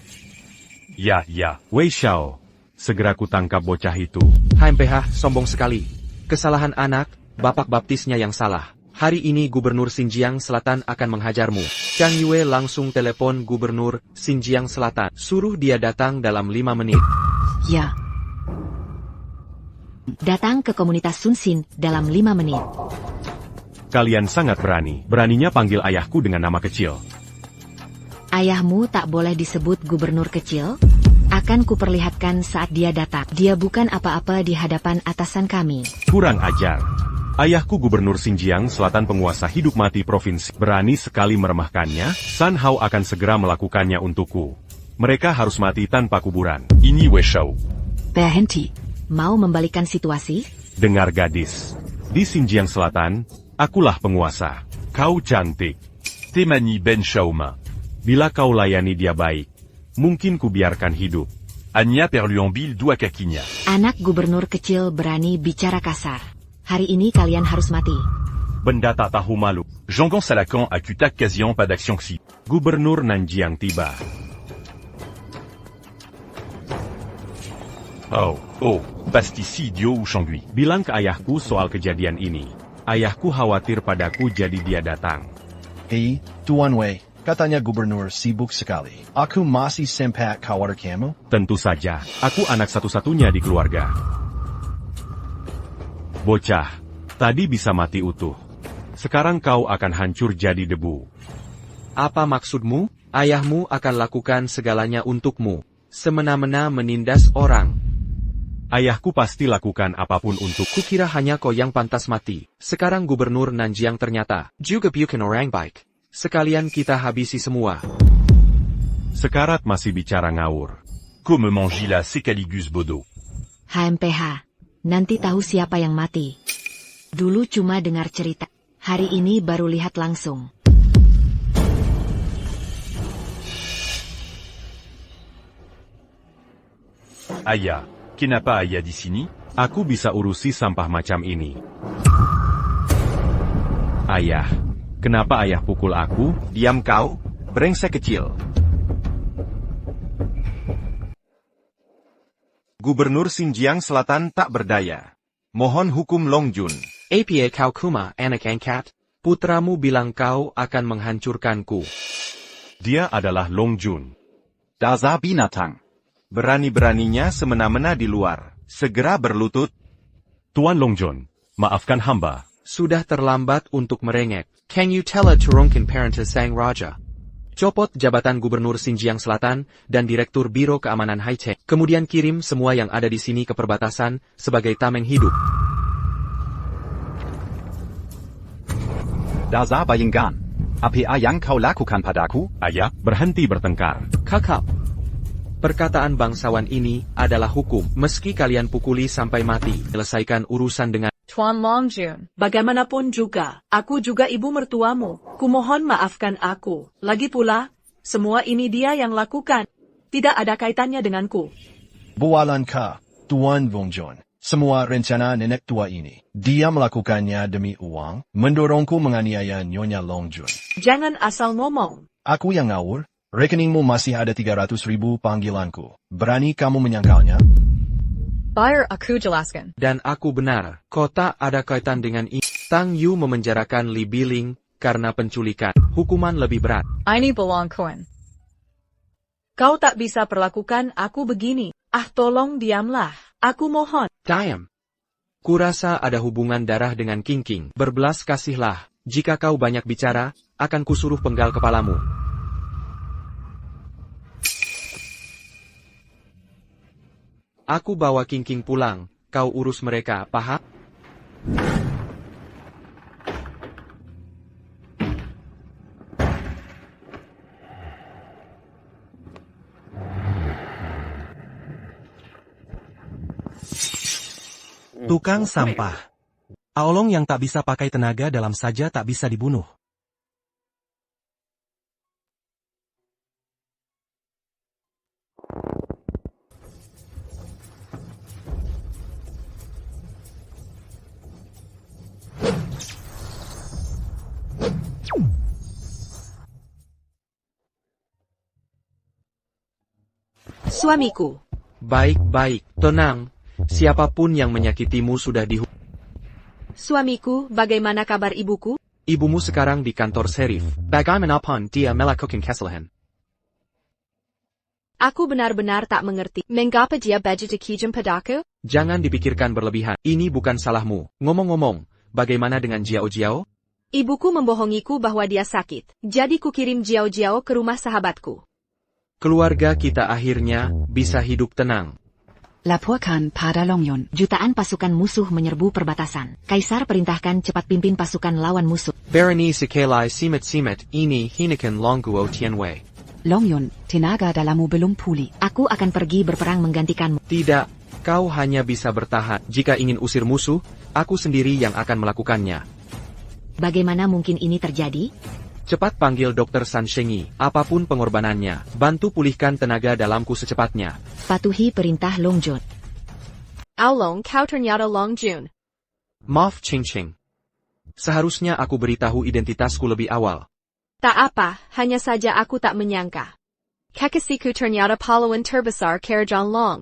Ya. Wei Xiao, segera kutangkap bocah itu. HMPH, sombong sekali. Kesalahan anak, bapak baptisnya yang salah. Hari ini Gubernur Xinjiang Selatan akan menghajarmu. Chang Yue langsung telepon Gubernur Xinjiang Selatan. Suruh dia datang dalam 5 menit. Ya. Datang ke komunitas Sunsin dalam 5 menit. Kalian sangat berani. Beraninya panggil ayahku dengan nama kecil. Ayahmu tak boleh disebut gubernur kecil? Akan kuperlihatkan saat dia datang. Dia bukan apa-apa di hadapan atasan kami. Kurang ajar. Ayahku gubernur Xinjiang Selatan penguasa hidup mati provinsi. Berani sekali meremehkannya, San Hao akan segera melakukannya untukku. Mereka harus mati tanpa kuburan. Ini Wei Xiao. Berhenti. Mau membalikkan situasi? Dengar gadis. Di Xinjiang Selatan, akulah penguasa. Kau cantik. Temani Ben Xiaoma. Bila kau layani dia baik, mungkin ku biarkan hidup. Anya perluambil dua kakinya. Anak gubernur kecil berani bicara kasar. Hari ini kalian harus mati. Benda tak tahu malu. Zhonggon Salakan akutak quasiment pas d'action xi. Gubernur Nanjiang tiba. Oh, pastisi idiot ou Shangui. Bilang ke ayahku soal kejadian ini. Ayahku khawatir padaku jadi dia datang. Hei, Tuan Wei. Katanya gubernur sibuk sekali. Aku masih sempat khawatir kamu? Tentu saja, aku anak satu-satunya di keluarga. Bocah, tadi bisa mati utuh. Sekarang kau akan hancur jadi debu. Apa maksudmu? Ayahmu akan lakukan segalanya untukmu. Semena-mena menindas orang. Ayahku pasti lakukan apapun untuk. Kukira hanya kau yang pantas mati. Sekarang gubernur Nanjiang ternyata juga bukan orang baik. Sekalian kita habisi semua. Sekarat masih bicara ngawur. Comme Mangila Sekaligus Bodo. HMPH. Nanti tahu siapa yang mati. Dulu cuma dengar cerita. Hari ini baru lihat langsung. Ayah, kenapa ayah di sini? Aku bisa urusi sampah macam ini. Ayah. Kenapa ayah pukul aku? Diam kau, brengsek kecil. Gubernur Xinjiang Selatan tak berdaya. Mohon hukum Long Jun. APA kau kuma anak angkat. Putramu bilang kau akan menghancurkanku. Dia adalah Long Jun. Dasar binatang. Berani-beraninya semena-mena di luar. Segera berlutut. Tuan Long Jun, maafkan hamba. Sudah terlambat untuk merengek. Can you tell a Turunkin parent Sang Raja? Copot jabatan Gubernur Xinjiang Selatan dan Direktur Biro Keamanan High-Tech. Kemudian kirim semua yang ada di sini ke perbatasan sebagai tameng hidup. Dasar bayangkan. Apa yang kau lakukan padaku? Ayah, berhenti bertengkar. Kakak. Perkataan bangsawan ini adalah hukum. Meski kalian pukuli sampai mati, selesaikan urusan dengan Tuan Long Jun, bagaimanapun juga, aku juga ibu mertuamu. Kumohon maafkan aku. Lagi pula, semua ini dia yang lakukan. Tidak ada kaitannya denganku. Bualan ka, Tuan Vongjon. Semua rencana nenek tua ini. Dia melakukannya demi uang, mendorongku menganiaya Nyonya Long Jun. Jangan asal ngomong. Aku yang ngawur? Rekeningmu masih ada 300.000 panggilanku. Berani kamu menyangkalnya? Buyer, aku jelaskan. Dan aku benar, kota ada kaitan dengan ini. Tang Yu memenjarakan Li Biling karena penculikan. Hukuman lebih berat. Ini belong koin. Kau tak bisa perlakukan aku begini. Tolong diamlah. Aku mohon. Diam. Kurasa ada hubungan darah dengan King. Berbelas kasihlah. Jika kau banyak bicara, akan kusuruh penggal kepalamu. Aku bawa King pulang, kau urus mereka, paham? Tukang sampah. Aolong yang tak bisa pakai tenaga dalam saja tak bisa dibunuh. Suamiku. Baik-baik, tenang. Siapapun yang menyakitimu sudah dihukum. Suamiku, bagaimana kabar ibuku? Ibumu sekarang di kantor serif. Bagaimanapun dia melakukan kesalahan. Aku benar-benar tak mengerti. Mengapa dia baju dikijam padaku? Jangan dipikirkan berlebihan. Ini bukan salahmu. Ngomong-ngomong, bagaimana dengan Jiao Jiao? Ibuku membohongiku bahwa dia sakit. Jadi kukirim Jiao Jiao ke rumah sahabatku. Keluarga kita akhirnya bisa hidup tenang. Laporkan pada Longyun. Jutaan pasukan musuh menyerbu perbatasan. Kaisar perintahkan cepat pimpin pasukan lawan musuh. Barony Sekelai Simet ini hinakan Longguo Tianwei. Longyun, tenaga dalammu belum pulih. Aku akan pergi berperang menggantikanmu. Tidak, kau hanya bisa bertahan. Jika ingin usir musuh, aku sendiri yang akan melakukannya. Bagaimana mungkin ini terjadi? Cepat panggil Dr. San Shengi, apapun pengorbanannya, bantu pulihkan tenaga dalamku secepatnya. Patuhi perintah Longjun. Aolong, kau ternyata Longjun. Maaf Ching. Seharusnya aku beritahu identitasku lebih awal. Tak apa, hanya saja aku tak menyangka. Kekasihku ternyata pahlawan terbesar Kerajaan Long.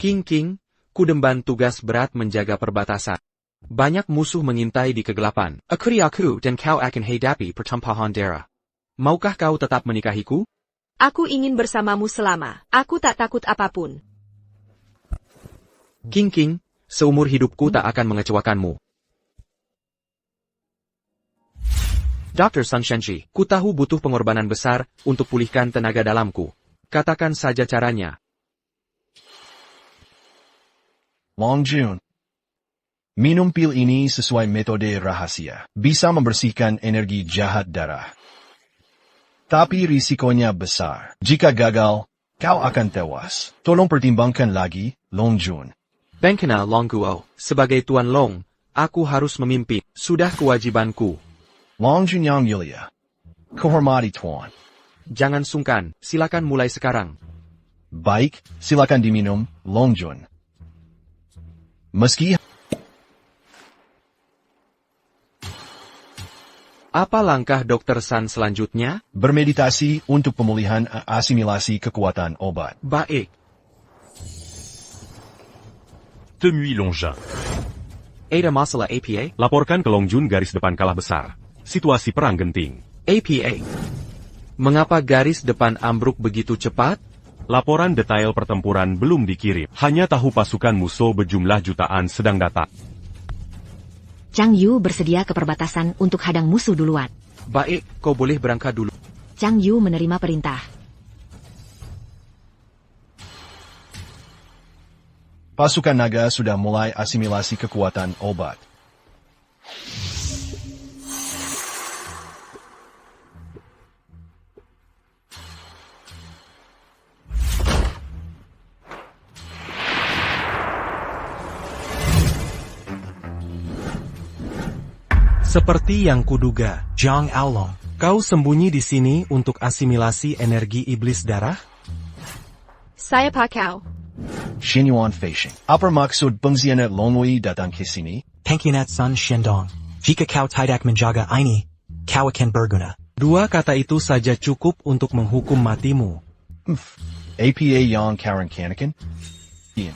King, kudemban tugas berat menjaga perbatasan. Banyak musuh mengintai di kegelapan. Akhirnya aku dan kau akan hadapi pertumpahan darah. Maukah kau tetap menikahiku? Aku ingin bersamamu selama. Aku tak takut apapun. King, seumur hidupku tak akan mengecewakanmu. Dr. Sun Shenji, ku tahu butuh pengorbanan besar untuk pulihkan tenaga dalamku. Katakan saja caranya. Longjun. Minum pil ini sesuai metode rahasia. Bisa membersihkan energi jahat darah. Tapi risikonya besar. Jika gagal, kau akan tewas. Tolong pertimbangkan lagi, Longjun. Bengkena Longguo, sebagai Tuan Long, aku harus memimpin. Sudah kewajibanku. Longjun yang mulia. Kehormati Tuan. Jangan sungkan, silakan mulai sekarang. Baik, silakan diminum, Longjun. Meski apa langkah Dr. San selanjutnya? Bermeditasi untuk pemulihan asimilasi kekuatan obat. Baik. Temui Longjun. Ada masalah APA? Laporkan ke Longjun garis depan kalah besar. Situasi perang genting. APA. Mengapa garis depan ambruk begitu cepat? Laporan detail pertempuran belum dikirim. Hanya tahu pasukan musuh berjumlah jutaan sedang datang. Chang Yu bersedia ke perbatasan untuk hadang musuh duluan. Baik, kau boleh berangkat dulu. Chang Yu menerima perintah. Pasukan naga sudah mulai asimilasi kekuatan obat. Seperti yang kuduga, Zhang Aolong, kau sembunyi di sini untuk asimilasi energi iblis darah? Saya pakau. Xinyuan Feishing. Apa maksud pengkhianat Longwei datang ke sini? Pengkhianat Sun Shendong. Jika kau tidak menjaga ini, kau akan berguna. Dua kata itu saja cukup untuk menghukum matimu. APA yang Karen Kanakan? Ian.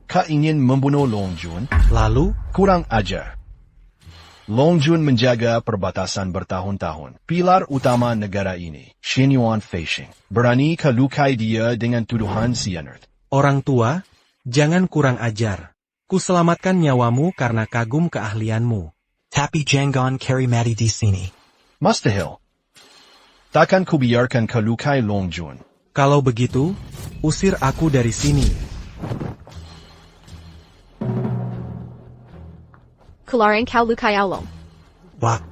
Kau ingin membunuh Long Jun? Lalu? Kurang ajar. Long Jun menjaga perbatasan bertahun-tahun. Pilar utama negara ini, Xinyuan Feishing. Berani kau lukai dia dengan tuduhan cyanide. Orang tua, jangan kurang ajar. Kuselamatkan nyawamu karena kagum keahlianmu. Tapi jangan kari mati di sini. Mustahil. Takkan kubiarkan kau lukai Long Jun. Kalau begitu, usir aku dari sini. Keluarin kau lukai Aolong. Wah.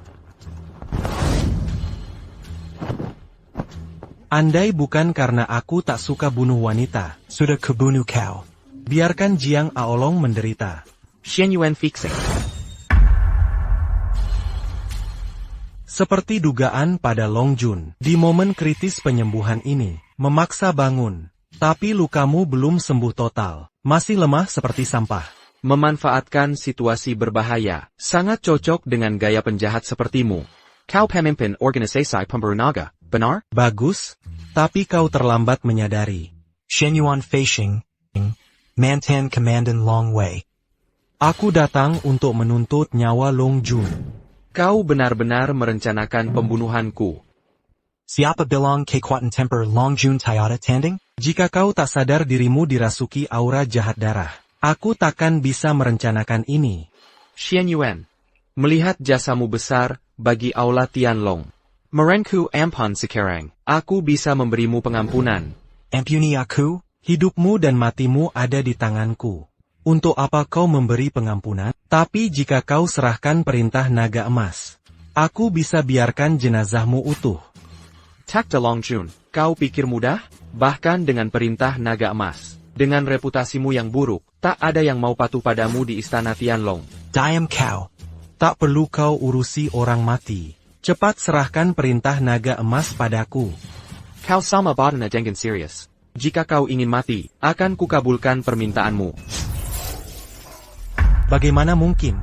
Andai bukan karena aku tak suka bunuh wanita. Sudah kebunuh kau. Biarkan Jiang Aolong menderita. Xianyuan fixing. Seperti dugaan pada Long Jun, di momen kritis penyembuhan ini, memaksa bangun. Tapi lukamu belum sembuh total, masih lemah seperti sampah. Memanfaatkan situasi berbahaya, sangat cocok dengan gaya penjahat sepertimu. Kau pemimpin organisasi pemberontakan, benar? Bagus, tapi kau terlambat menyadari. Xinyuan Feishing, Mantan Komandan Long Wei. Aku datang untuk menuntut nyawa Long Jun. Kau benar-benar merencanakan pembunuhanku. Siapa bilang kekuatan temper Long Jun tiada tanding? Jika kau tak sadar dirimu dirasuki aura jahat darah, aku takkan bisa merencanakan ini. Xianyuan, melihat jasamu besar bagi Aula Tianlong. Merengku ampun sekarang, aku bisa memberimu pengampunan. Ampuni aku? Hidupmu dan matimu ada di tanganku. Untuk apa kau memberi pengampunan? Tapi jika kau serahkan perintah naga emas, aku bisa biarkan jenazahmu utuh. Takta Long Jun, kau pikir mudah? Bahkan dengan perintah naga emas. Dengan reputasimu yang buruk, tak ada yang mau patuh padamu di istana Tianlong. Diam kau. Tak perlu kau urusi orang mati. Cepat serahkan perintah naga emas padaku. Kau sama badana dengan serius. Jika kau ingin mati, akan kukabulkan permintaanmu. Bagaimana mungkin?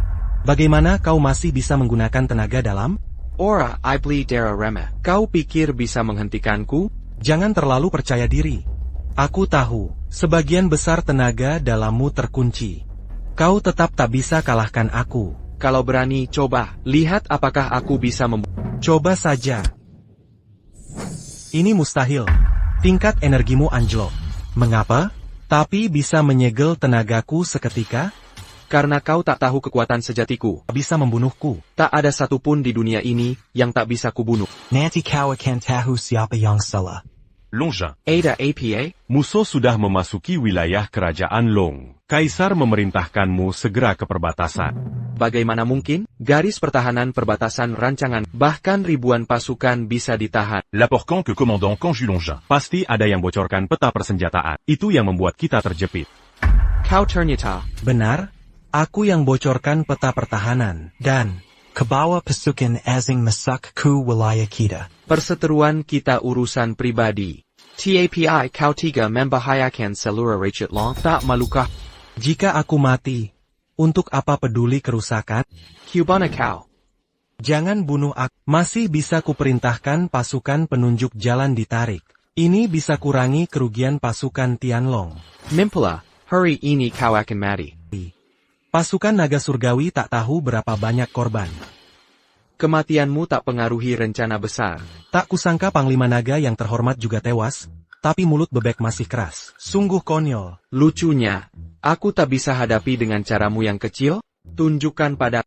Bagaimana kau masih bisa menggunakan tenaga dalam? Ora, I beli darah remeh. Kau pikir bisa menghentikanku? Jangan terlalu percaya diri. Aku tahu, sebagian besar tenaga dalammu terkunci. Kau tetap tak bisa kalahkan aku. Kalau berani, coba. Lihat apakah aku bisa Coba saja. Ini mustahil. Tingkat energimu anjlok. Mengapa? Tapi bisa menyegel tenagaku seketika? Karena kau tak tahu kekuatan sejatiku. Bisa membunuhku. Tak ada satupun di dunia ini yang tak bisa kubunuh. Nanti kau akan tahu siapa yang salah. Longjun. Ada APA? Musuh sudah memasuki wilayah kerajaan Long. Kaisar memerintahkanmu segera ke perbatasan. Bagaimana mungkin? Garis pertahanan perbatasan rancangan, bahkan ribuan pasukan bisa ditahan. Laport quand que commandant Kanju Longjun. Pasti ada yang bocorkan peta persenjataan. Itu yang membuat kita terjepit. Kau ternyata. Benar, aku yang bocorkan peta pertahanan, dan Kebawa pasukan asing masuk ke wilayah kita. Perseteruan kita urusan pribadi. TAPI kau tiga membahayakan seluruh rakyat Long. Tak malukah? Jika aku mati, untuk apa peduli kerusakan? Cubana kau. Jangan bunuh aku. Masih bisa kuperintahkan pasukan penunjuk jalan ditarik. Ini bisa kurangi kerugian pasukan Tianlong. Mimpela, hari ini kau akan mati. Pasukan naga surgawi tak tahu berapa banyak korban. Kematianmu tak pengaruhi rencana besar. Tak kusangka Panglima Naga yang terhormat juga tewas, tapi mulut bebek masih keras. Sungguh konyol. Lucunya, aku tak bisa hadapi dengan caramu yang kecil. Tunjukkan pada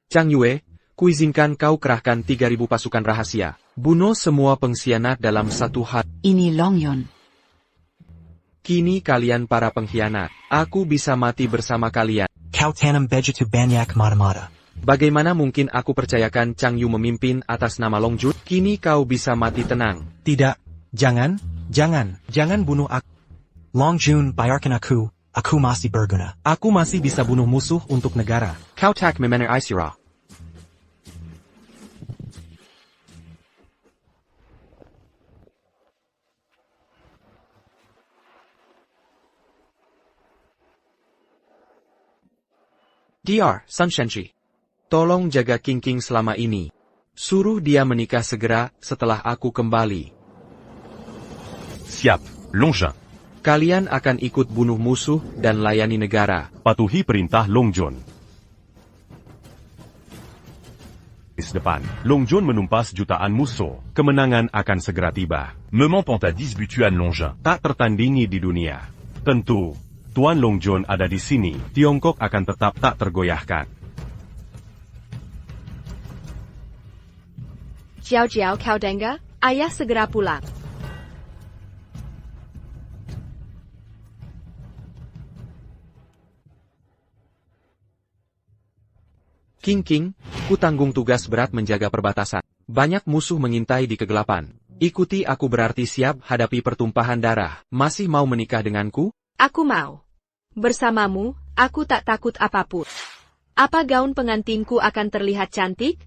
Chang Yue, kuizinkan kau kerahkan 3.000 pasukan rahasia. Bunuh semua pengkhianat dalam satu hari. Ini Longyun. Kini kalian para pengkhianat. Aku bisa mati bersama kalian. Kau tanam begitu banyak mata-mata. Bagaimana mungkin aku percayakan Chang Yu memimpin atas nama Long Jun? Kini kau bisa mati tenang. Tidak, jangan bunuh aku. Long Jun, biarkan aku masih berguna. Aku masih bisa bunuh musuh untuk negara. Kau tak memenuhi isyarat. DR, Sun Shenji. Tolong jaga King selama ini. Suruh dia menikah segera setelah aku kembali. Siap, Longjun. Kalian akan ikut bunuh musuh dan layani negara. Patuhi perintah Longjun. Depan, Longjun menumpas jutaan musuh. Kemenangan akan segera tiba. Moment Panta 10 but Tuan Longjun. Tak tertandingi di dunia. Tentu, Tuan Longjun ada di sini. Tiongkok akan tetap tak tergoyahkan. Jiao Jiao Kau Denga, ayah segera pulang. King, ku tanggung tugas berat menjaga perbatasan. Banyak musuh mengintai di kegelapan. Ikuti aku berarti siap hadapi pertumpahan darah. Masih mau menikah denganku? Aku mau. Bersamamu, aku tak takut apapun. Apa gaun pengantinku akan terlihat cantik?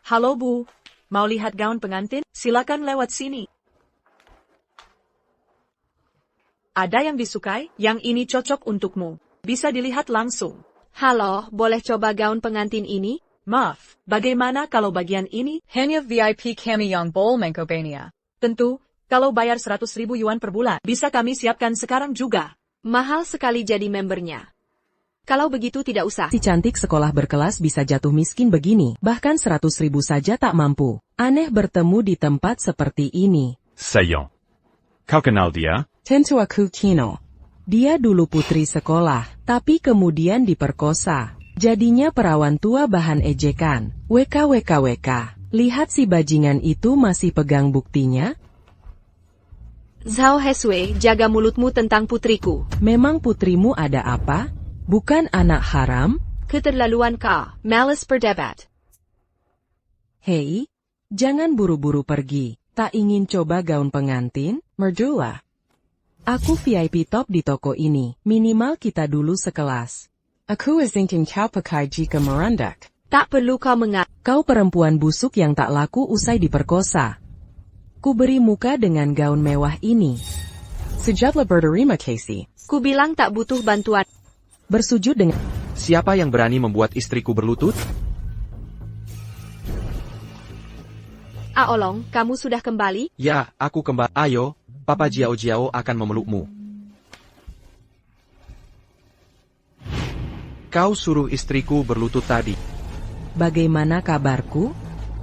Halo Bu, mau lihat gaun pengantin? Silakan lewat sini. Ada yang disukai? Yang ini cocok untukmu. Bisa dilihat langsung. Halo, boleh coba gaun pengantin ini? Maaf, bagaimana kalau bagian ini? Hanya VIP kami yang bol Menkopania. Tentu, kalau bayar 100.000 yuan per bulan, bisa kami siapkan sekarang juga. Mahal sekali jadi membernya. Kalau begitu tidak usah. Si cantik sekolah berkelas bisa jatuh miskin begini. Bahkan 100.000 saja tak mampu. Aneh bertemu di tempat seperti ini. Sayang. Kau kenal dia? Tentu aku Kino. Dia dulu putri sekolah, tapi kemudian diperkosa. Jadinya perawan tua bahan ejekan. WK. Lihat si bajingan itu masih pegang buktinya? Zhao Hesui, jaga mulutmu tentang putriku. Memang putrimu ada apa? Bukan anak haram? Keterlaluan kau, malas berdebat. Hei, jangan buru-buru pergi. Tak ingin coba gaun pengantin? Merdulah. Aku VIP top di toko ini. Minimal kita dulu sekelas. Aku ingin kau pakai jika merendak. Tak perlu kau Kau perempuan busuk yang tak laku usai diperkosa. Ku beri muka dengan gaun mewah ini. Sejatlah berterima kasih. Ku bilang tak butuh bantuan. Bersujud dengan... Siapa yang berani membuat istriku berlutut? Aolong, kamu sudah kembali? Ya, aku kembali. Ayo, Papa Jiao akan memelukmu. Kau suruh istriku berlutut tadi. Bagaimana kabarku?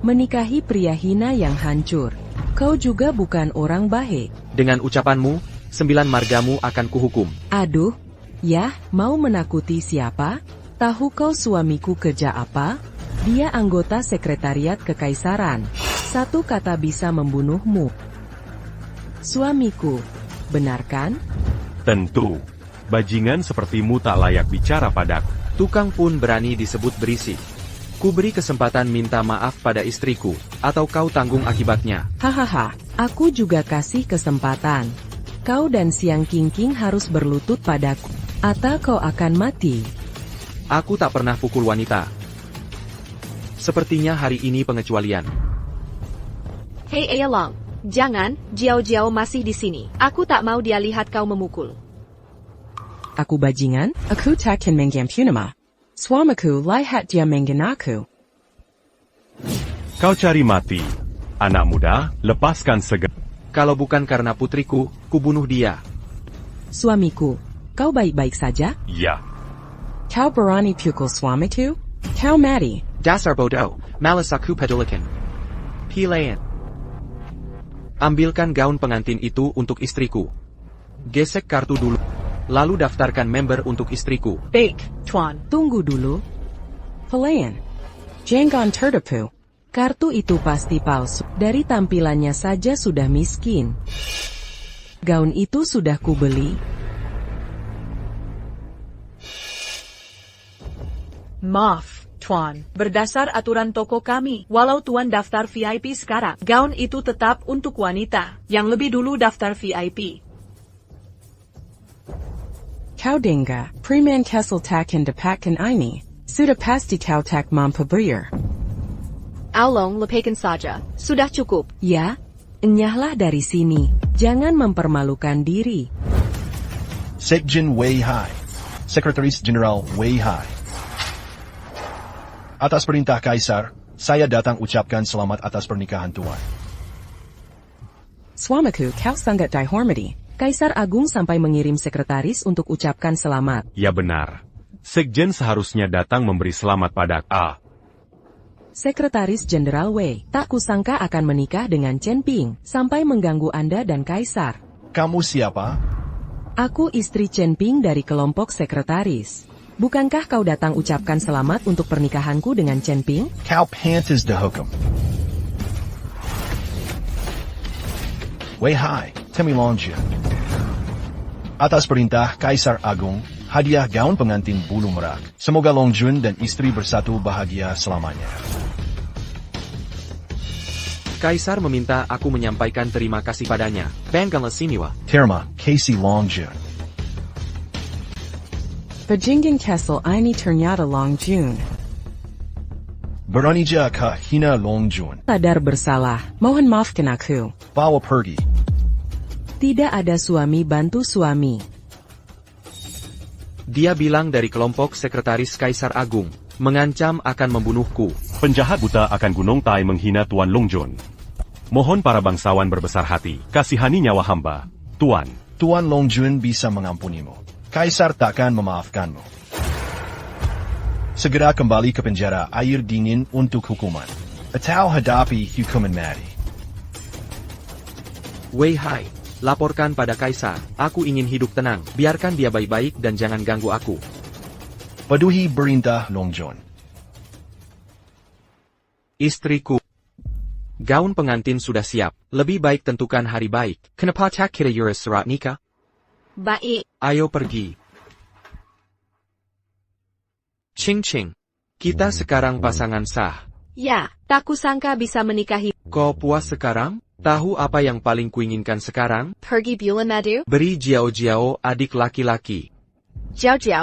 Menikahi pria hina yang hancur. Kau juga bukan orang baik. Dengan ucapanmu, 9 margamu akan kuhukum. Aduh, ya, mau menakuti siapa? Tahu kau suamiku kerja apa? Dia anggota sekretariat kekaisaran. Satu kata bisa membunuhmu. Suamiku, benar kan? Tentu. Bajingan sepertimu tak layak bicara padaku. Tukang pun berani disebut berisik. Ku beri kesempatan minta maaf pada istriku, atau kau tanggung akibatnya. Hahaha, aku juga kasih kesempatan. Kau dan Siang King harus berlutut padaku, atau kau akan mati. Aku tak pernah pukul wanita. Sepertinya hari ini pengecualian. Hei Aolong, jangan, Jiao masih di sini. Aku tak mau dia lihat kau memukul. Aku bajingan? Aku takkan menggampunama. Suamiku lihat dia mengganaku. Kau cari mati. Anak muda, lepaskan segera. Kalau bukan karena putriku, ku bunuh dia. Suamiku, kau baik-baik saja? Ya. Kau berani pukul suamiku? Kau mati. Dasar bodoh, malas aku pedulikan. Pilayan. Ambilkan gaun pengantin itu untuk istriku. Gesek kartu dulu. Lalu daftarkan member untuk istriku. Baik, Tuan. Tunggu dulu. Pelayan. Jangan tertipu. Kartu itu pasti palsu. Dari tampilannya saja sudah miskin. Gaun itu sudah kubeli. Maaf, Tuan. Berdasar aturan toko kami, walau Tuan daftar VIP sekarang, gaun itu tetap untuk wanita, yang lebih dulu daftar VIP. Kau dengar, Preman Kessel takkan dapatkan ini. Sudah pasti kau tak mampu bayar. Aolong, lepaskan saja. Sudah cukup. Ya, Enyahlah dari sini. Jangan mempermalukan diri. Sekjen Wei Hai. Sekretaris Jenderal Wei Hai. Atas perintah Kaisar, saya datang ucapkan selamat atas pernikahan Tuan. Swamiku, kau sangat dihormati. Kaisar Agung sampai mengirim sekretaris untuk ucapkan selamat. Ya benar. Sekjen seharusnya datang memberi selamat pada Sekretaris Jenderal Wei, tak kusangka akan menikah dengan Chen Ping, sampai mengganggu Anda dan Kaisar. Kamu siapa? Aku istri Chen Ping dari kelompok sekretaris. Bukankah kau datang ucapkan selamat untuk pernikahanku dengan Chen Ping? Kau pantas dihukum. Wei Hai, Temi Longjun. Atas perintah Kaisar Agung, hadiah gaun pengantin bulu merak. Semoga Longjun dan istri bersatu bahagia selamanya. Kaisar meminta aku menyampaikan terima kasih padanya. Banggalah siniwa. Terima kasih Longjun. Bajingan Kessel ini ternyata Longjun. Beranija ka hina Longjun. Sadar bersalah, mohon maafkan aku. Bawa pergi. Tidak ada suami bantu suami. Dia bilang dari kelompok sekretaris Kaisar Agung, mengancam akan membunuhku. penjahat buta akan Gunung Tai menghina Tuan Longjun. Mohon para bangsawan berbesar hati, kasihani nyawa hamba, Tuan. Tuan Longjun bisa mengampunimu. Kaisar takkan memaafkanmu. Segera kembali ke penjara air dingin untuk hukuman. Atau hadapi hukuman mati. Wei Hai, laporkan pada Kaisar, aku ingin hidup tenang, biarkan dia baik-baik dan jangan ganggu aku. Patuhi perintah Longjun. Istriku. Gaun pengantin sudah siap, lebih baik tentukan hari baik. Kenapa tak kita urus surat nikah? Baik. Ayo pergi. Ching-ching. Kita sekarang pasangan sah. Ya, tak kusangka bisa menikahi. Kau puas sekarang? Tahu apa yang paling kuinginkan sekarang? Pergi bulan madu? Beri Jiao Jiao adik laki-laki. Jiao Jiao,